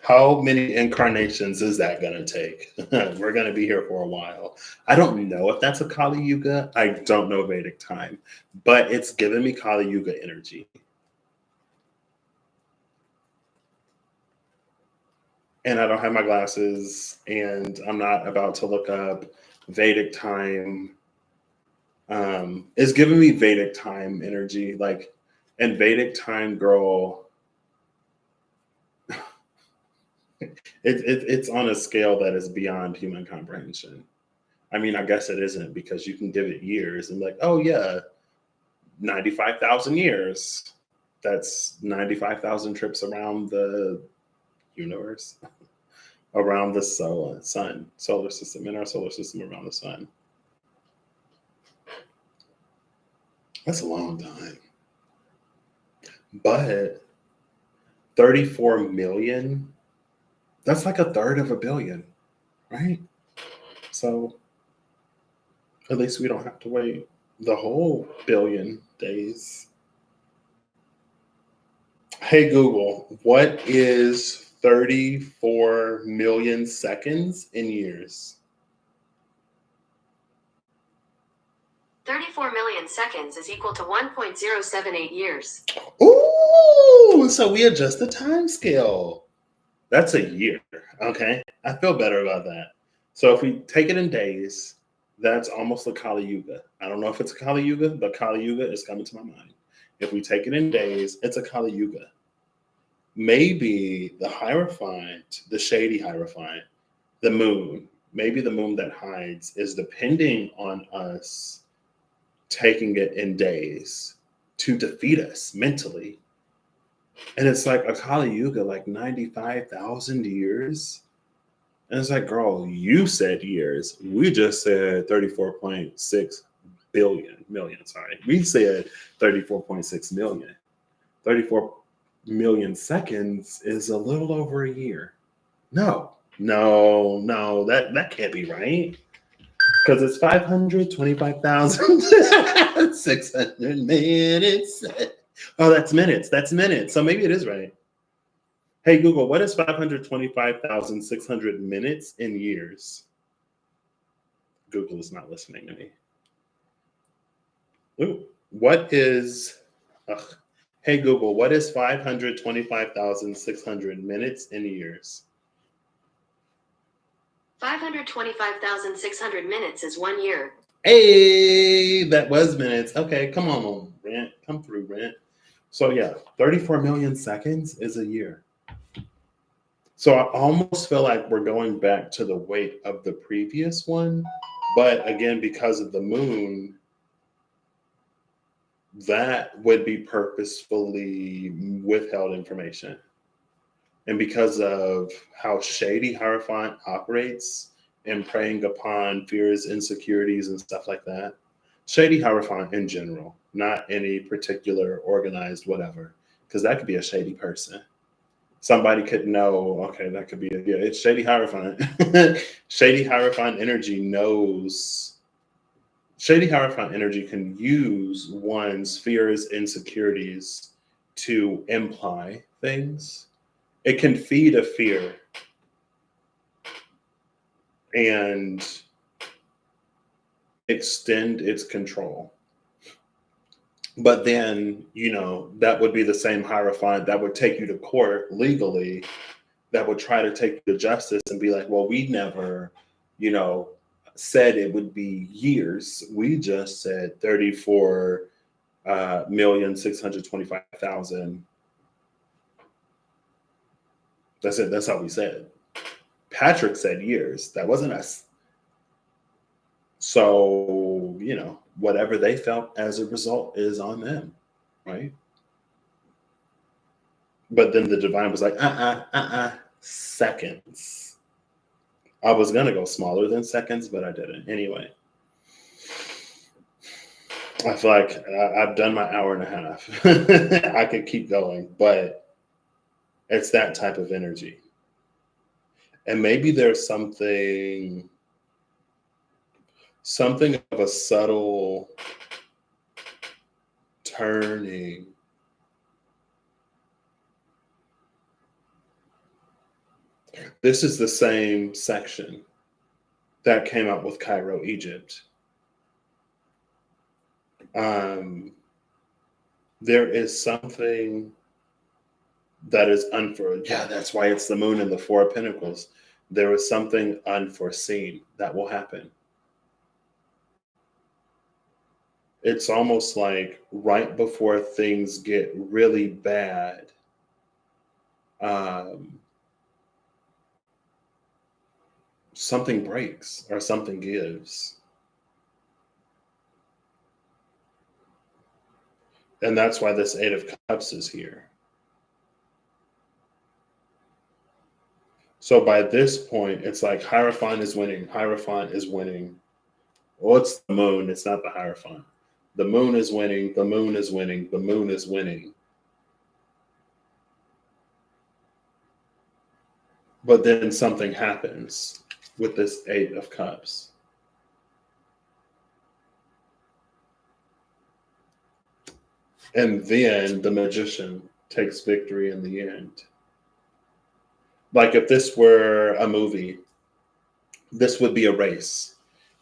[SPEAKER 1] How many incarnations is that going to take? We're going to be here for a while. I don't know if that's a Kali Yuga. I don't know Vedic time, but it's giving me Kali Yuga energy. And I don't have my glasses, and I'm not about to look up Vedic time. It's giving me Vedic time energy. Like, and Vedic time, girl, it's on a scale that is beyond human comprehension. I mean, I guess it isn't, because you can give it years and like, oh yeah, 95,000 years. That's 95,000 trips around the universe, around the sun, solar system, in our solar system around the sun. That's a long time. But 34 million, that's like a third of a billion, right? So at least we don't have to wait the whole billion days. Hey Google, what is 34 million seconds in years?
[SPEAKER 2] 34 million seconds is equal to 1.078 years.
[SPEAKER 1] Ooh, so we adjust the time scale. That's a year, okay? I feel better about that. So if we take it in days, that's almost a Kali Yuga. I don't know if it's a Kali Yuga, but Kali Yuga is coming to my mind. If we take it in days, it's a Kali Yuga. Maybe the Hierophant, the shady Hierophant, the moon, maybe the moon that hides is depending on us taking it in days to defeat us mentally. And it's like a Kali Yuga, like 95,000 years. And it's like, girl, you said years. We just said 34.6 million. We said 34.6 million. 34 million seconds is a little over a year. No, that can't be right. Because it's 525,600 minutes. Oh, that's minutes. So maybe it is right. Hey, Google, what is 525,600 minutes in years? Google is not listening to me. Ooh, what is, hey, Google, what is 525,600 minutes in years?
[SPEAKER 2] 525,600 minutes is 1 year.
[SPEAKER 1] Hey, that was minutes. Okay, come on, Rent. Come through, Rent. So yeah, 34 million seconds is a year. So I almost feel like we're going back to the weight of the previous one. But again, because of the moon, that would be purposefully withheld information. And because of how shady Hierophant operates and preying upon fears, insecurities, and stuff like that, shady Hierophant in general, not any particular organized whatever, because that could be a shady person. Somebody could know, okay, that could be, it's shady Hierophant. Shady Hierophant energy knows. Shady Hierophant energy can use one's fears, insecurities to imply things. It can feed a fear and extend its control. But then, that would be the same Hierophant that would take you to court legally, that would try to take you to justice and be like, well, we never, said it would be years. We just said 34,625,000. That's it. That's how we said. Patrick said years. That wasn't us. So, whatever they felt as a result is on them, right? But then the divine was like, seconds. I was going to go smaller than seconds, but I didn't. Anyway, I feel like I've done my hour and a half. I could keep going, but it's that type of energy. And maybe there's something of a subtle turning. This is the same section that came out with Cairo, Egypt. There is something that is that's why it's the moon and the Four of Pentacles. There is something unforeseen that will happen. It's almost like right before things get really bad, something breaks or something gives. And that's why this Eight of Cups is here. So by this point, it's like Hierophant is winning. Hierophant is winning. Well, it's the moon. It's not the Hierophant. The moon is winning. The moon is winning. The moon is winning. But then something happens with this Eight of Cups. And then the Magician takes victory in the end. Like if this were a movie, this would be a race.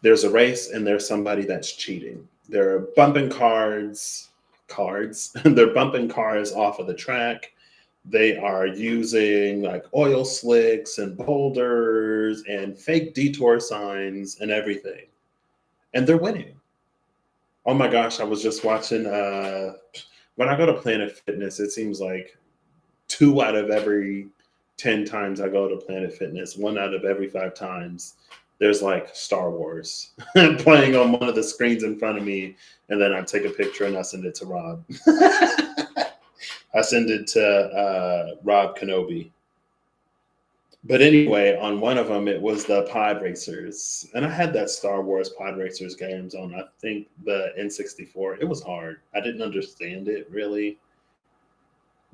[SPEAKER 1] There's a race and there's somebody that's cheating. They're bumping cars. They're bumping cars off of the track. They are using like oil slicks and boulders and fake detour signs and everything. And they're winning. Oh my gosh, I was just watching, when I go to Planet Fitness, it seems like 2 out of every 10 times I go to Planet Fitness, 1 out of every 5 times, there's like Star Wars playing on one of the screens in front of me. And then I take a picture and I send it to Rob. I send it to Rob Kenobi. But anyway, on one of them, it was the Pod Racers. And I had that Star Wars Pod Racers games on, I think, the N64. It was hard. I didn't understand it, really.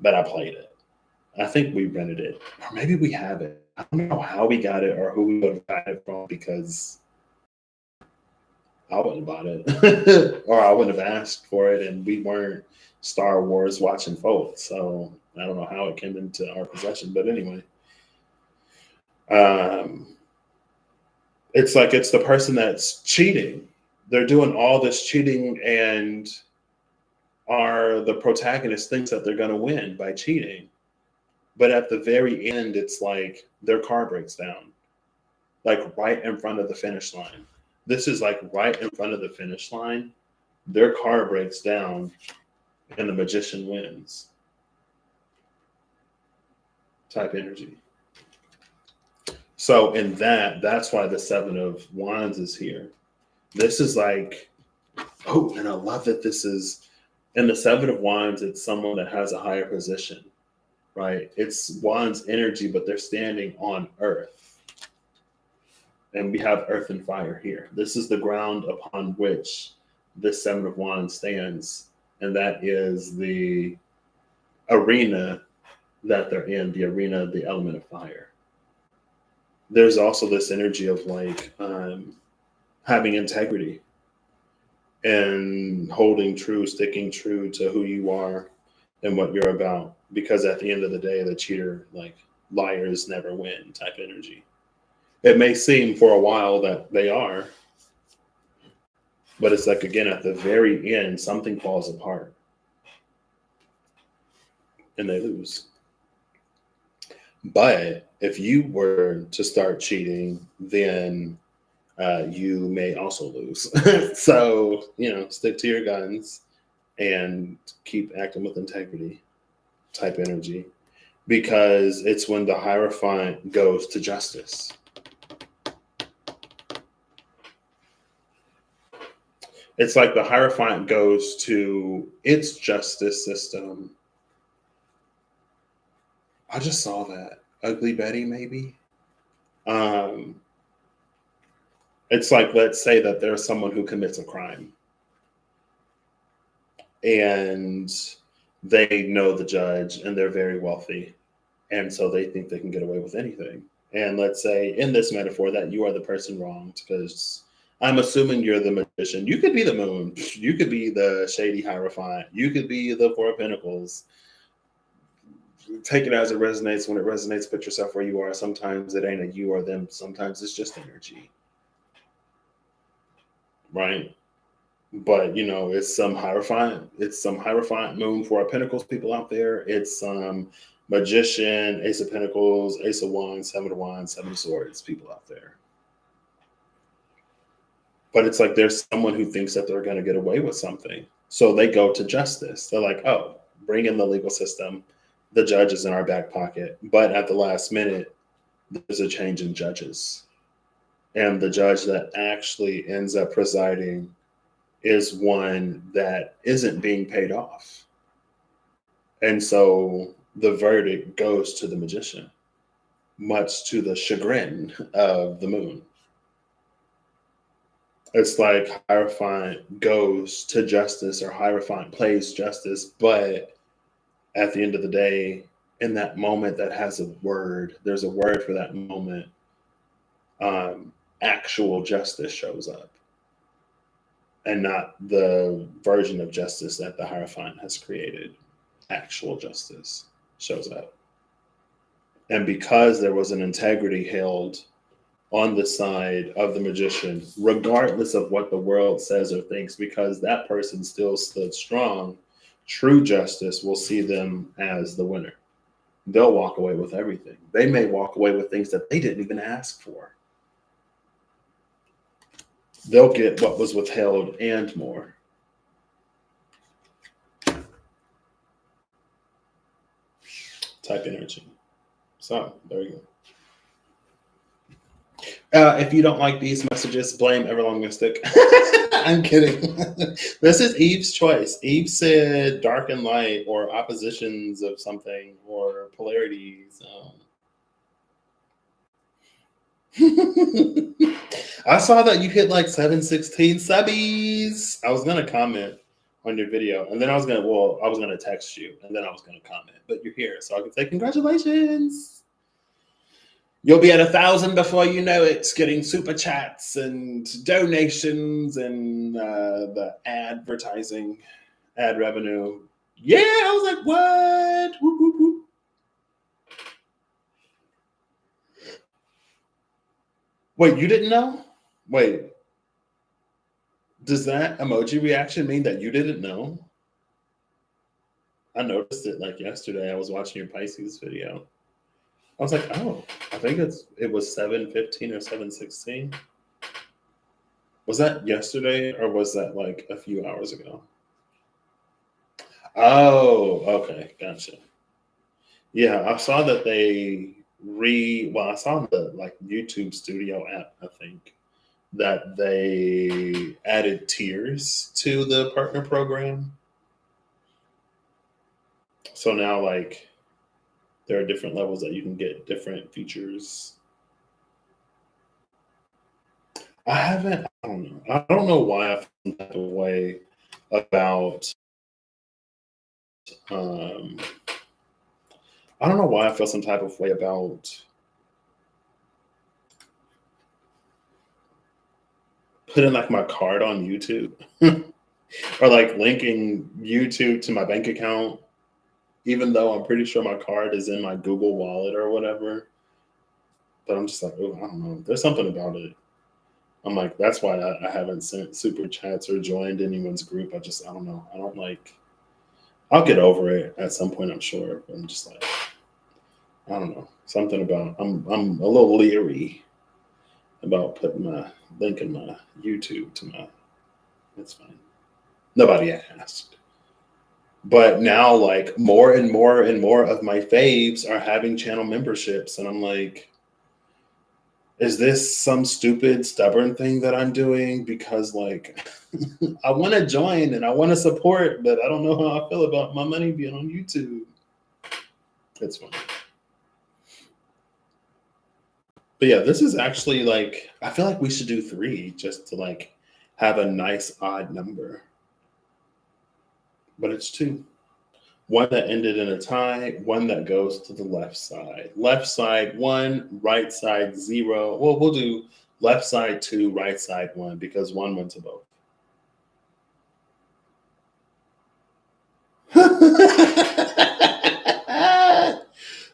[SPEAKER 1] But I played it. I think we rented it. Or maybe we have it. I don't know how we got it or who we would have got it from, because I wouldn't have bought it. Or I wouldn't have asked for it, and we weren't Star Wars watching folks. So I don't know how it came into our possession. But anyway. It's like it's the person that's cheating. They're doing all this cheating, and the protagonist thinks that they're going to win by cheating. But at the very end, it's like their car breaks down, like right in front of the finish line. This is like right in front of the finish line. Their car breaks down and the magician wins. Type energy. So in that's why the Seven of Wands is here. This is like, oh, and I love that this is, in the Seven of Wands, it's someone that has a higher position, right? It's Wands energy, but they're standing on earth. And we have earth and fire here. This is the ground upon which this Seven of Wands stands. And that is the arena that they're in, the arena, the element of fire. There's also this energy of like having integrity and holding true, sticking true to who you are and what you're about. Because at the end of the day, the cheater, like liars never win type energy. It may seem for a while that they are, but it's like, again, at the very end, something falls apart and they lose. But if you were to start cheating, then you may also lose. So, stick to your guns and keep acting with integrity type energy, because it's when the Hierophant goes to justice. It's like the Hierophant goes to its justice system. I just saw that. Ugly Betty, maybe. It's like, let's say that there's someone who commits a crime and they know the judge and they're very wealthy. And so they think they can get away with anything. And let's say in this metaphor that you are the person wronged, because I'm assuming you're the magician. You could be the moon. You could be the shady Hierophant. You could be the Four of Pentacles. Take it as it resonates. When it resonates, put yourself where you are. Sometimes it ain't a you or them. Sometimes it's just energy. Right? But, it's some Hierophant. It's some Hierophant, Moon, Four of Pentacles people out there. It's some Magician, Ace of Pentacles, Ace of Wands, Seven of Wands, Seven of Swords people out there. But it's like there's someone who thinks that they're going to get away with something. So they go to justice. They're like, oh, bring in the legal system. The judge is in our back pocket. But at the last minute, there's a change in judges. And the judge that actually ends up presiding is one that isn't being paid off. And so the verdict goes to the magician, much to the chagrin of the moon. It's like Hierophant goes to justice, or Hierophant plays justice, but at the end of the day, in that moment that has a word, there's a word for that moment, actual justice shows up, and not the version of justice that the Hierophant has created. Actual justice shows up. And because there was an integrity held on the side of the magician, regardless of what the world says or thinks, because that person still stood strong, true justice will see them as the winner. They'll walk away with everything. They may walk away with things that they didn't even ask for. They'll get what was withheld and more. Type energy. So there you go. If you don't like these messages, blame Everlong Mystic. I'm kidding. This is Eve's choice. Eve said Darken Light, or oppositions of something, or polarities. I saw that you hit like 716 subbies. I was gonna comment on your video, and then I was gonna text you, and then I was gonna comment. But you're here, so I can say congratulations. You'll be at 1,000 before you know it, getting super chats and donations and the advertising, ad revenue. Yeah, I was like, what? Whoop, whoop, whoop. Wait, you didn't know? Wait, does that emoji reaction mean that you didn't know? I noticed it like yesterday. I was watching your Pisces video. I was like, oh, I think it was 7:15 or 7:16. Was that yesterday, or was that like a few hours ago? Oh, okay, gotcha. Yeah, I saw that they I saw in the like YouTube Studio app, I think, that they added tiers to the partner program. So now, like, there are different levels that you can get different features. I don't know why I feel that way about I don't know why I feel some type of way about putting like my card on YouTube or like linking YouTube to my bank account, even though I'm pretty sure my card is in my Google Wallet or whatever. But I'm just like, oh, I don't know. There's something about it. I'm like, that's why I haven't sent super chats or joined anyone's group. I don't know. I don't like, I'll get over it at some point, I'm sure. But I'm just like, I don't know. Something about, I'm a little leery about putting my link in my YouTube to my, it's fine. Nobody asked. But now, like, more and more and more of my faves are having channel memberships. And I'm like, is this some stupid, stubborn thing that I'm doing? Because, like, I want to join and I want to support, but I don't know how I feel about my money being on YouTube. It's fine. But yeah, this is actually like, I feel like we should do 3 just to like have a nice odd number. But it's 2. One that ended in a tie, one that goes to the left side. Left side 1, right side 0. Well, we'll do left side 2, right side 1, because 1 went to both.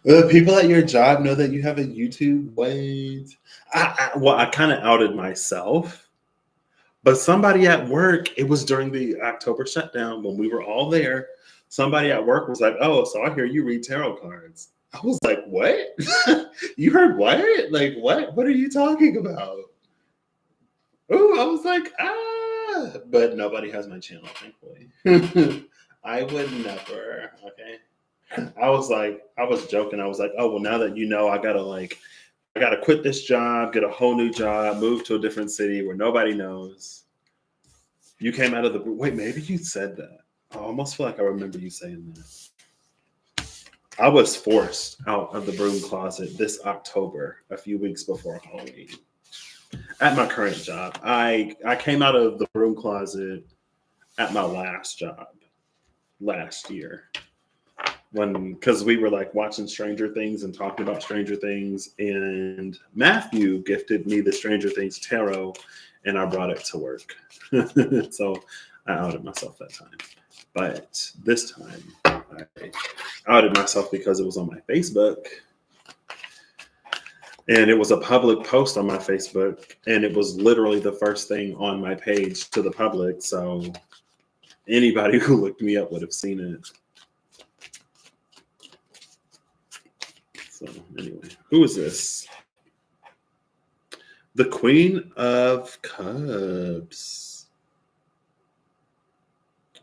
[SPEAKER 1] The people at your job know that you have a YouTube? Wait. I kind of outed myself. But somebody at work, it was during the October shutdown when we were all there. Somebody at work was like, oh, so I hear you read tarot cards. I was like, what? You heard what? Like, what? What are you talking about? Oh, I was like, ah. But nobody has my channel, thankfully. I would never, okay? I was joking. I was like, oh, well, now that you know, I gotta quit this job, get a whole new job, move to a different city where nobody knows. You came out of the, wait, maybe you said that. I almost feel like I remember you saying that. I was forced out of the broom closet this October, a few weeks before Halloween. At my current job, I came out of the broom closet at my last job last year, because we were like watching Stranger Things and talking about Stranger Things, and Matthew gifted me the Stranger Things tarot, and I brought it to work. So I outed myself that time. But this time I outed myself because it was on my Facebook. And it was a public post on my Facebook, and it was literally the first thing on my page to the public. So anybody who looked me up would have seen it. So anyway, who is this? The Queen of Cups.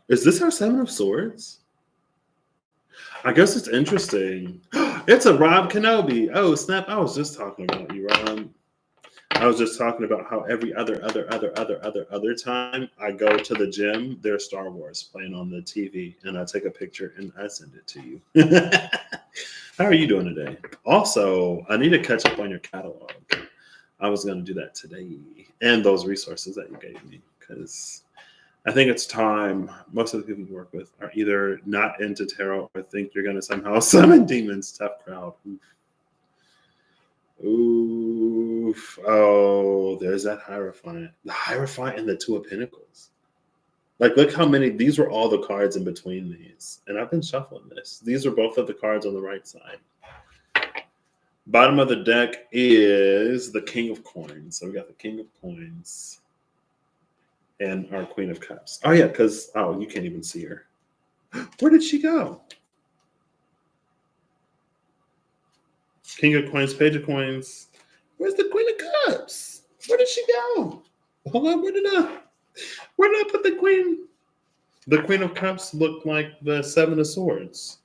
[SPEAKER 1] Is this our Seven of Swords? I guess it's interesting. It's a Rob Kenobi. Oh, snap. I was just talking about you, Rob. I was just talking about how every other time I go to the gym, there's Star Wars playing on the TV, and I take a picture and I send it to you. How are you doing today? Also, I need to catch up on your catalog. I was going to do that today, and those resources that you gave me, because I think it's time. Most of the people you work with are either not into tarot or think you're going to somehow summon demons. Tough crowd. Oof. Oh, there's that Hierophant. The Hierophant and the Two of Pentacles. Like, look how many. These were all the cards in between these. And I've been shuffling this. These are both of the cards on the right side. Bottom of the deck is the King of Coins. So we got the King of Coins and our Queen of Cups. Oh, yeah, because, oh, you can't even see her. Where did she go? King of Coins, Page of Coins. Where's the Queen of Cups? Where did she go? Hold on, where did I put the Queen? The Queen of Cups looked like the Seven of Swords.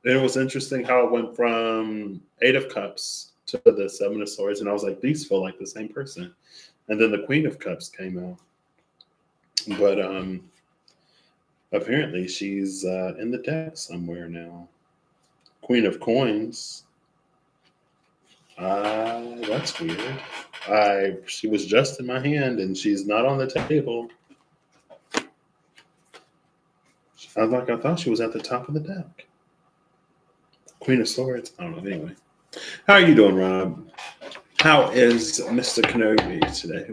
[SPEAKER 1] And it was interesting how it went from Eight of Cups to the Seven of Swords. And I was like, these feel like the same person. And then the Queen of Cups came out. But apparently she's in the deck somewhere now. Queen of Coins. That's weird. She was just in my hand and she's not on the table. I thought she was at the top of the deck. Queen of Swords. I don't know. Anyway. How are you doing, Rob? How is Mr. Kenobi today?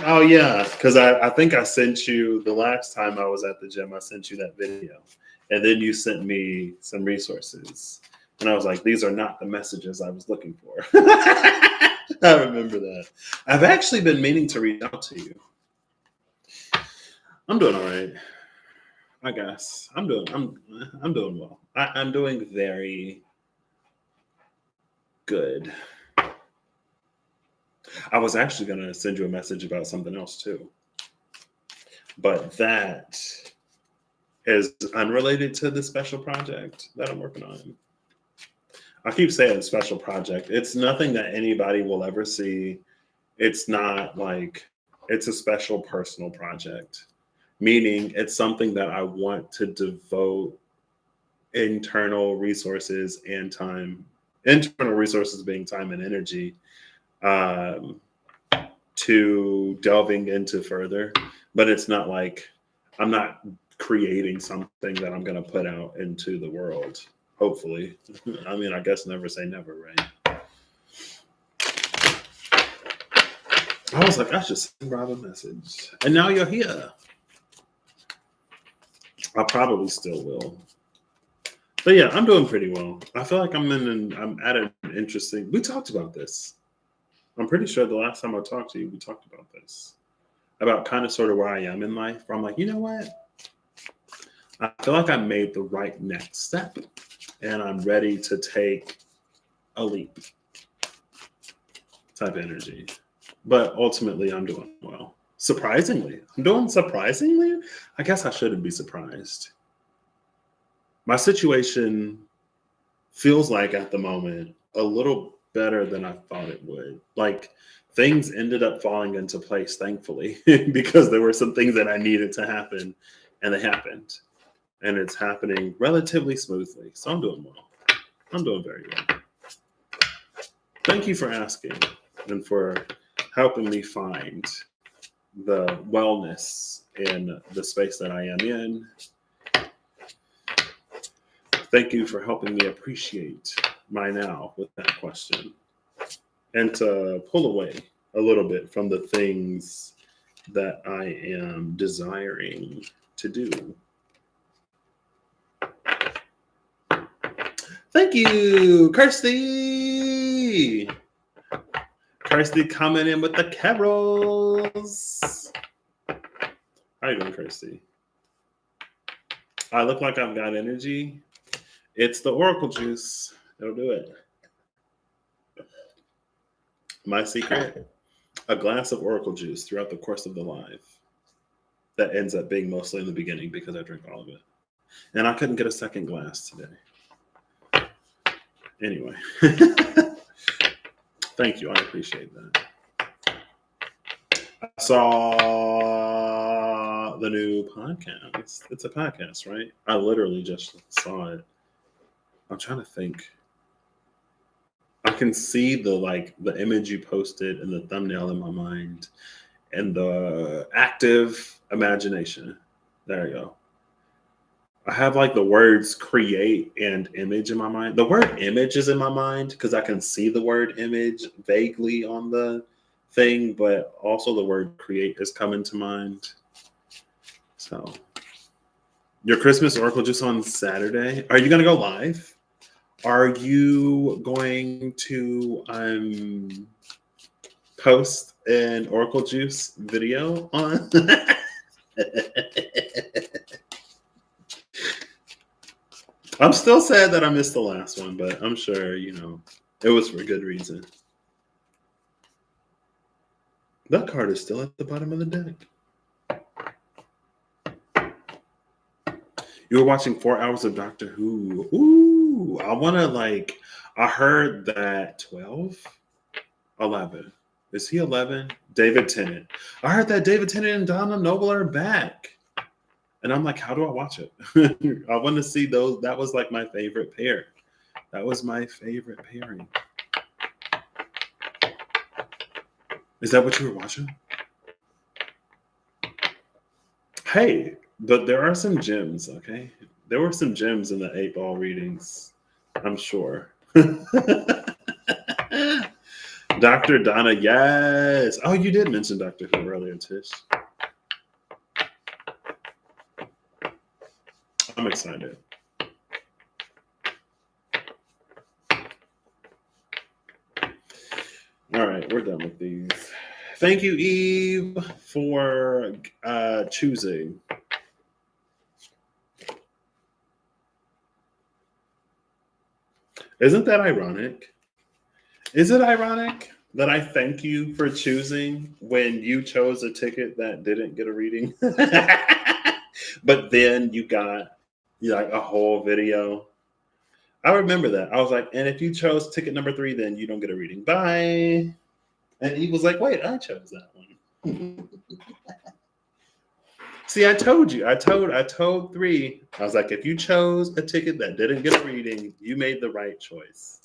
[SPEAKER 1] Oh yeah, because I think I sent you the last time I was at the gym, I sent you that video. And then you sent me some resources. And I was like, these are not the messages I was looking for. I remember that. I've actually been meaning to reach out to you. I'm doing all right. I guess. I'm doing well. I'm doing very good. I was actually going to send you a message about something else too. But that is unrelated to the special project that I'm working on. I keep saying special project. It's nothing that anybody will ever see. It's not like, it's a special personal project, meaning it's something that I want to devote internal resources and time, internal resources being time and energy, to delving into further. But it's not like I'm not creating something that I'm going to put out into the world. Hopefully. I mean, I guess never say never, right? I was like, I should send Rob a message. And now you're here. I probably still will. But yeah, I'm doing pretty well. I feel like I'm at an interesting, we talked about this. I'm pretty sure the last time I talked to you, we talked about this. About kind of sort of where I am in life. Where I'm like, you know what? I feel like I made the right next step. And I'm ready to take a leap type energy. But ultimately, I'm doing well. Surprisingly. I'm doing surprisingly? I guess I shouldn't be surprised. My situation feels like at the moment a little better than I thought it would. Like things ended up falling into place, thankfully, because there were some things that I needed to happen, and they happened. And it's happening relatively smoothly. So I'm doing well. I'm doing very well. Thank you for asking and for helping me find the wellness in the space that I am in. Thank you for helping me appreciate my now with that question and to pull away a little bit from the things that I am desiring to do. Thank you, Kirsty. Kirsty coming in with the carols. How you doing, Kirsty? I look like I've got energy. It's the Oracle juice. It'll do it. My secret, a glass of Oracle juice throughout the course of the live. That ends up being mostly in the beginning because I drink all of it. And I couldn't get a second glass today. Anyway. Thank you. I appreciate that. I saw the new podcast. It's a podcast, right? I literally just saw it. I'm trying to think. I can see the image you posted and the thumbnail in my mind and the active imagination. There you go. I have like the words create and image in my mind. The word image is in my mind because I can see the word image vaguely on the thing, but also the word create is coming to mind. So your Christmas Oracle just on Saturday. Are you going to go live? Are you going to post an Oracle Juice video on? I'm still sad that I missed the last one, but I'm sure, it was for a good reason. That card is still at the bottom of the deck. You were watching 4 hours of Doctor Who. Ooh, I heard that 12? 11. Is he 11? David Tennant. I heard that David Tennant and Donna Noble are back. And I'm like, how do I watch it? I want to see those. That was like my favorite pair. That was my favorite pairing. Is that what you were watching? Hey, but there are some gems, okay? There were some gems in the 8-ball readings, I'm sure. Dr. Donna, yes. Oh, you did mention Doctor Who earlier, Tish. I'm excited. All right, we're done with these. Thank you, Eve, for choosing. Isn't that ironic? Is it ironic that I thank you for choosing when you chose a ticket that didn't get a reading? But then you got a whole video. I remember that. I was like, and if you chose ticket number 3, then you don't get a reading. Bye. And he was like, wait, I chose that one. See, I told you. I told 3. I was like, if you chose a ticket that didn't get a reading, you made the right choice.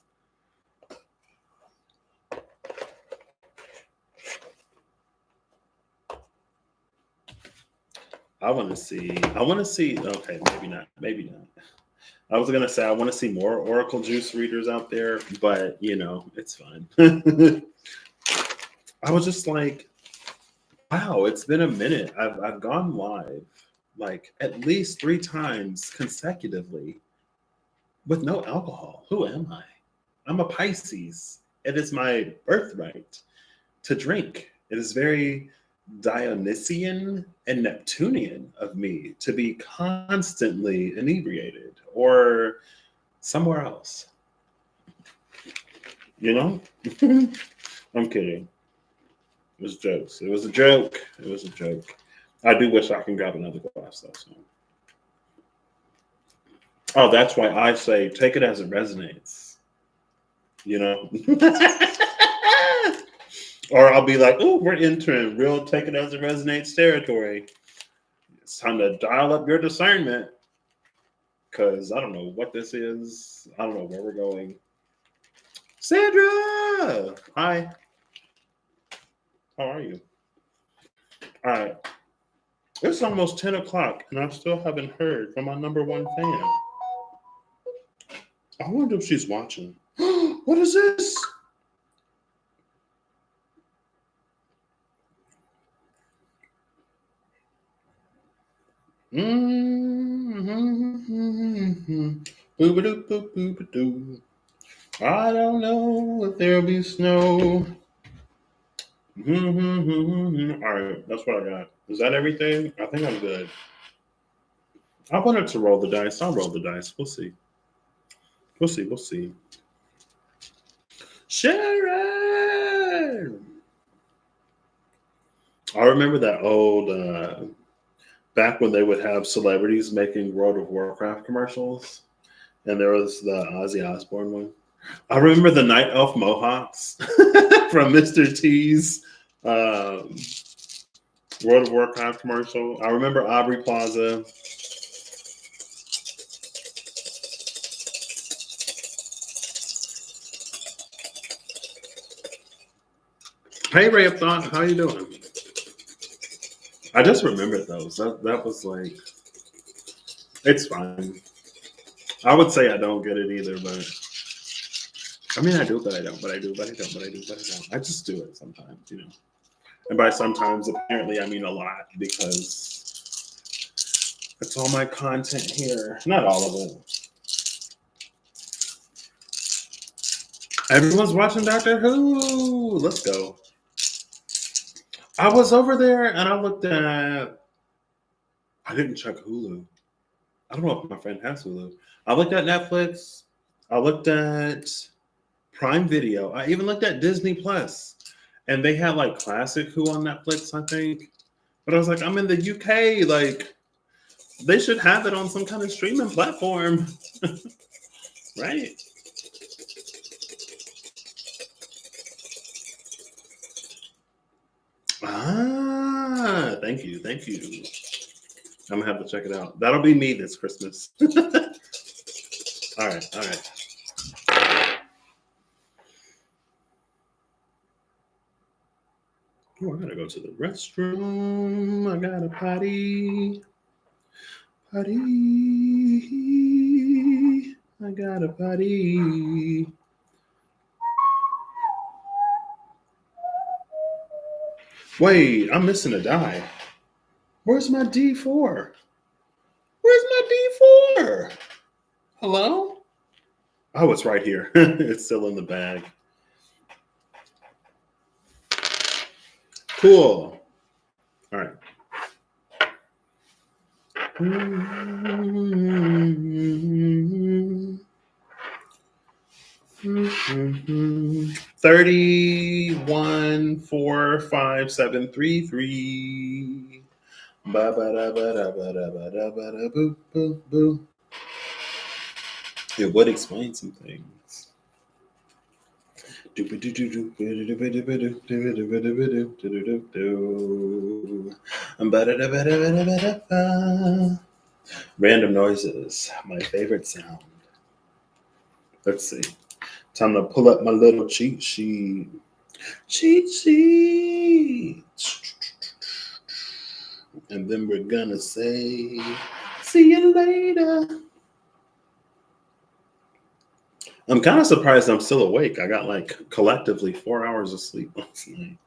[SPEAKER 1] I want to see. Okay, maybe not. I was going to say, I want to see more Oracle Juice readers out there, but, it's fine. I was just like, wow, it's been a minute. I've gone live like at least 3 times consecutively with no alcohol. Who am I? I'm a Pisces. It is my birthright to drink. It is very Dionysian and Neptunian of me to be constantly inebriated or somewhere else. I'm kidding. It was jokes. It was a joke. I do wish I can grab another glass though. So. Oh, that's why I say take it as it resonates. Or I'll be like, oh, we're entering real take it as it resonates territory. It's time to dial up your discernment. Because I don't know what this is. I don't know where we're going. Sandra! Hi. How are you? All right. It's almost 10 o'clock, and I still haven't heard from my number one fan. I wonder if she's watching. What is this? Boop-a-doop-boop-boop-a-doo. I don't know if there'll be snow. All right, that's what I got. Is that everything? I think I'm good. I wanted to roll the dice. I'll roll the dice. We'll see. We'll see. We'll see. Sharon! I remember that old, back when they would have celebrities making World of Warcraft commercials, and there was the Ozzy Osbourne one. I remember the Night Elf Mohawks from Mr. T's World of Warcraft commercial. I remember Aubrey Plaza. Hey, Ray of Thought, how you doing? I just remembered those. That was like, it's fine. I would say I don't get it either, but I mean, I do, but I don't, but I do, but I don't, but I do, but I don't. I just do it sometimes, you know. And by sometimes, apparently, I mean a lot because it's all my content here. Not all of it. Everyone's watching Doctor Who. Let's go. I was over there and I looked at, I didn't check Hulu. I don't know if my friend has Hulu. I looked at Netflix. I looked at Prime Video. I even looked at Disney Plus. And they had like classic Who on Netflix, I think. But I was like, I'm in the UK. Like, they should have it on some kind of streaming platform. Right? Ah, thank you. Thank you. I'm going to have to check it out. That'll be me this Christmas. All right. All right. Oh, I gotta go to the restroom. I got a potty. Potty. I got a potty. Wait, I'm missing a die. Where's my D4? Where's my D4? Hello? Oh, it's right here. It's still in the bag. Cool. All right. 31, 4, 5, 7, 3, 3. It would explain some things. Random noises, my favorite sound. Let's see. Time to pull up my little cheat sheet. Cheat sheet. And then we're gonna say, see you later. I'm kind of surprised I'm still awake. I got like collectively 4 hours of sleep last night.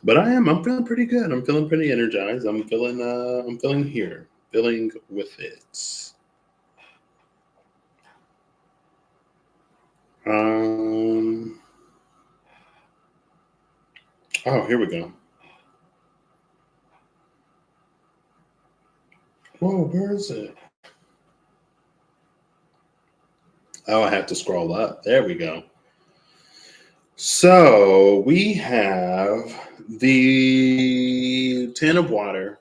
[SPEAKER 1] But I'm feeling pretty good. I'm feeling pretty energized. I'm feeling here. Feeling with it. Oh, here we go. Whoa, where is it? Oh, I have to scroll up. There we go. So we have the Ten of Water,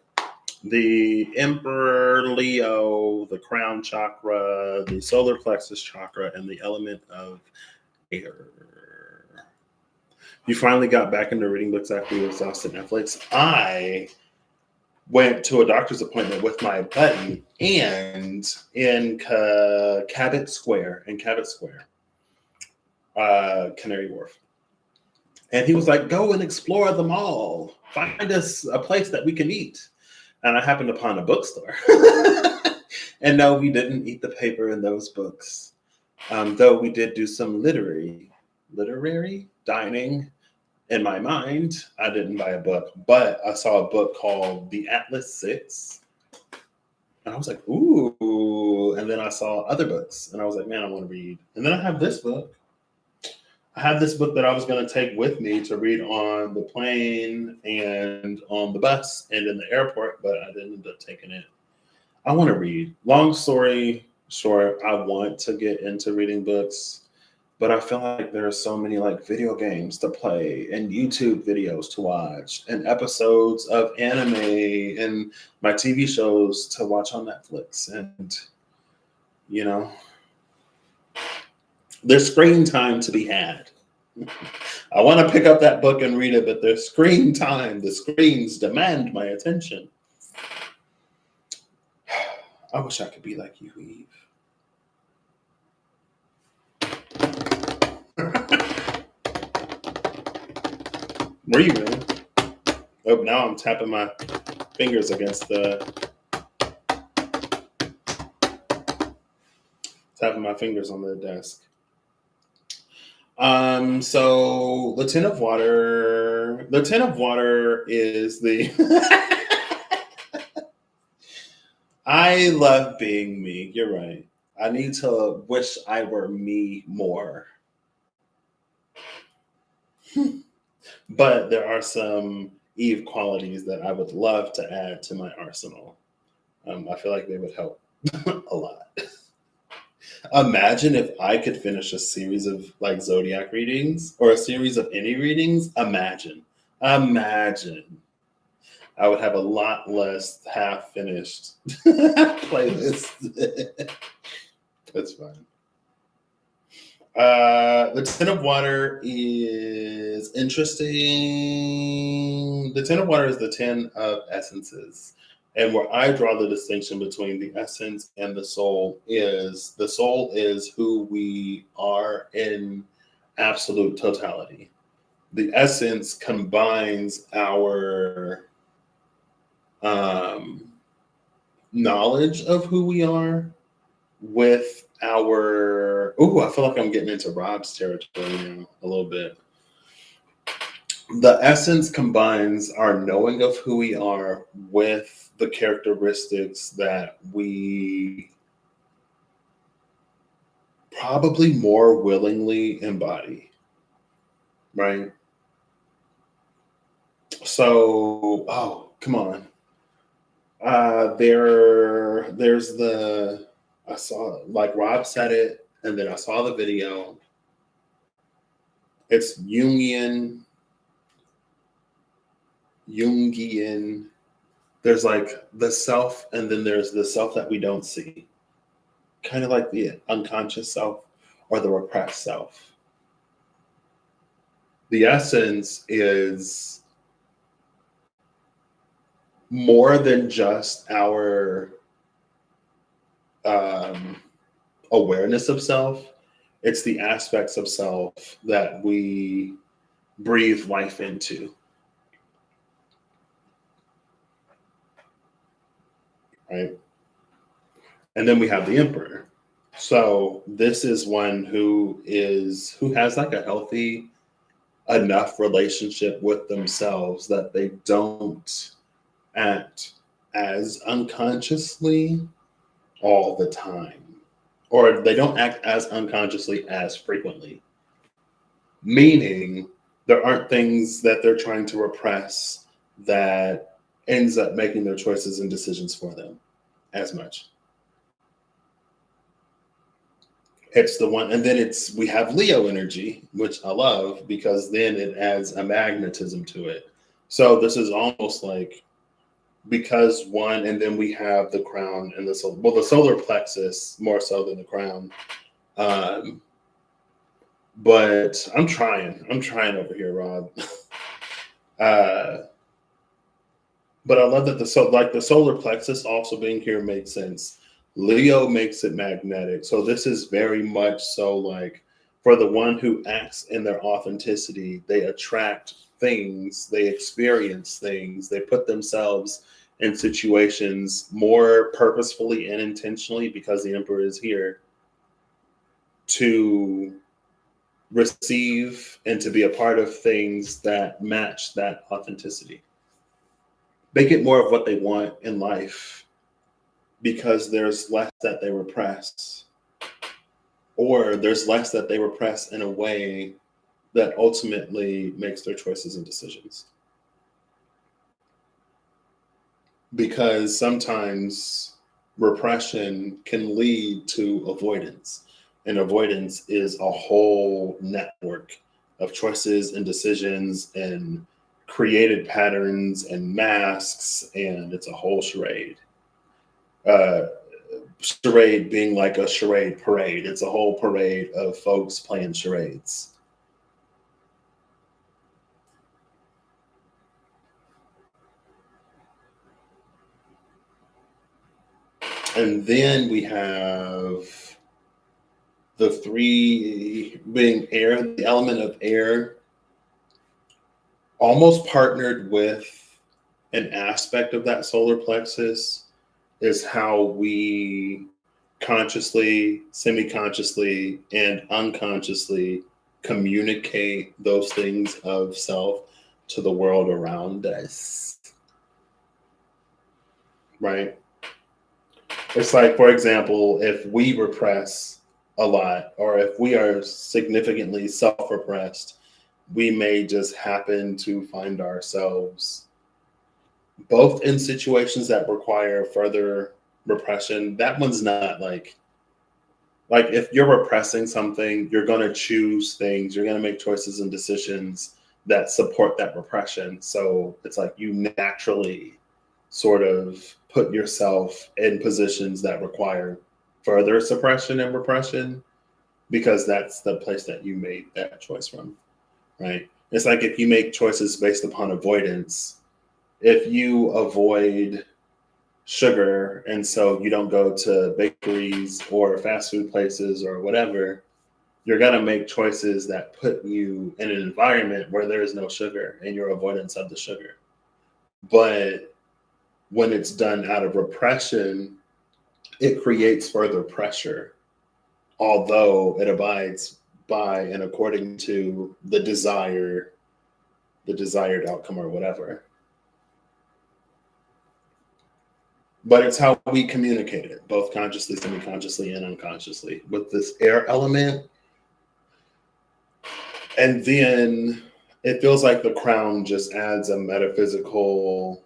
[SPEAKER 1] the Emperor Leo, the Crown Chakra, the Solar Plexus Chakra, and the element of air. You finally got back into reading books after you exhausted Netflix. I went to a doctor's appointment with my buddy and in Cabot Square, Canary Wharf. And he was like, go and explore the mall. Find us a place that we can eat. And I happened upon a bookstore. And no, we didn't eat the paper in those books. Though we did do some literary dining. In my mind, I didn't buy a book, but I saw a book called The Atlas Six. And I was like, ooh. And then I saw other books. And I was like, man, I want to read. And then I have this book. I had this book that I was going to take with me to read on the plane and on the bus and in the airport, but I didn't end up taking it. I want to read. Long story short, I want to get into reading books, but I feel like there are so many like video games to play and YouTube videos to watch and episodes of anime and my TV shows to watch on Netflix. And, you know, there's screen time to be had. I want to pick up that book and read it, but there's screen time. The screens demand my attention. I wish I could be like you, Eve. Where you, man? Oh, now I'm tapping my fingers against tapping my fingers on the desk. So the Ten of Water is the I love being me. You're right. I need to wish I were me more. But there are some Eve qualities that I would love to add to my arsenal. I feel like they would help a lot. Imagine if I could finish a series of like zodiac readings or a series of any readings. Imagine. I would have a lot less half-finished playlist. That's fine. The Ten of Water is interesting. The Ten of Water is the 10 of essences. And where I draw the distinction between the essence and the soul is who we are in absolute totality. The essence combines our knowledge of who we are with our, I feel like I'm getting into Rob's territory now a little bit. The essence combines our knowing of who we are with the characteristics that we probably more willingly embody, right? So, come on. There's I saw, like Rob said it, and then I saw the video. It's Jungian. There's like the self, and then there's the self that we don't see. Kind of like the unconscious self or the repressed self. The essence is more than just our awareness of self. It's the aspects of self that we breathe life into. Right? And then we have the Emperor. So this is one who has like a healthy enough relationship with themselves that they don't act as unconsciously all the time, or they don't act as unconsciously as frequently, meaning there aren't things that they're trying to repress that ends up making their choices and decisions for them as much. It's the one, and then we have Leo energy, which I love because then it adds a magnetism to it. So this is almost like, because one, and then we have the crown and the solar plexus more so than the crown. But I'm trying over here, Rob. But I love that the solar plexus also being here makes sense. Leo makes it magnetic. So this is very much so like for the one who acts in their authenticity, they attract things, they experience things, they put themselves in situations more purposefully and intentionally because the Emperor is here to receive and to be a part of things that match that authenticity. They get more of what they want in life because there's less that they repress, or there's less that they repress in a way that ultimately makes their choices and decisions. Because sometimes repression can lead to avoidance, and avoidance is a whole network of choices and decisions and created patterns and masks, and it's a whole charade. Charade being like a charade parade. It's a whole parade of folks playing charades. And then we have the three being air, the element of air, almost partnered with an aspect of that solar plexus is how we consciously, semi-consciously, and unconsciously communicate those things of self to the world around us. Right? It's like, for example, if we repress a lot, or if we are significantly self-repressed, we may just happen to find ourselves both in situations that require further repression. That one's not like if you're repressing something, you're going to choose things, you're going to make choices and decisions that support that repression. So it's like you naturally sort of put yourself in positions that require further suppression and repression because that's the place that you made that choice from, right? It's like if you make choices based upon avoidance, if you avoid sugar and so you don't go to bakeries or fast food places or whatever, you're going to make choices that put you in an environment where there is no sugar and your avoidance of the sugar. But when it's done out of repression, it creates further pressure, although it abides by and according to the desired outcome or whatever. But it's how we communicate it, both consciously, semi-consciously, and unconsciously, with this air element. And then it feels like the crown just adds a metaphysical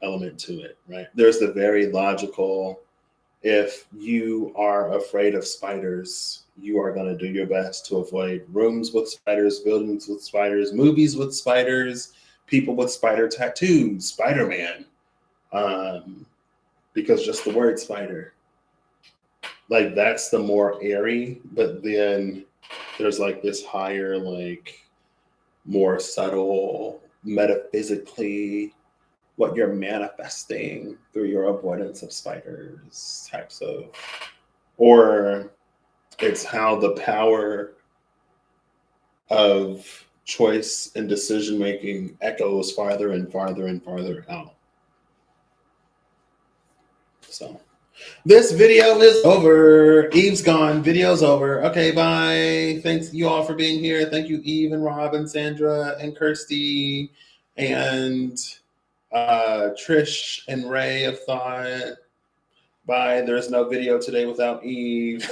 [SPEAKER 1] element to it, right? There's the very logical, if you are afraid of spiders, you are going to do your best to avoid rooms with spiders, buildings with spiders, movies with spiders, people with spider tattoos, Spider-Man. Because just the word spider, like that's the more airy, but then there's like this higher, like more subtle, metaphysically, what you're manifesting through your avoidance of spiders types of, or it's how the power of choice and decision making echoes farther and farther and farther out. So this video is over. Eve's gone. Video's over. Okay, bye. Thanks you all for being here. Thank you, Eve and Rob and Sandra and Kirsty and Trish and Ray of Thought. Bye. There's no video today without Eve.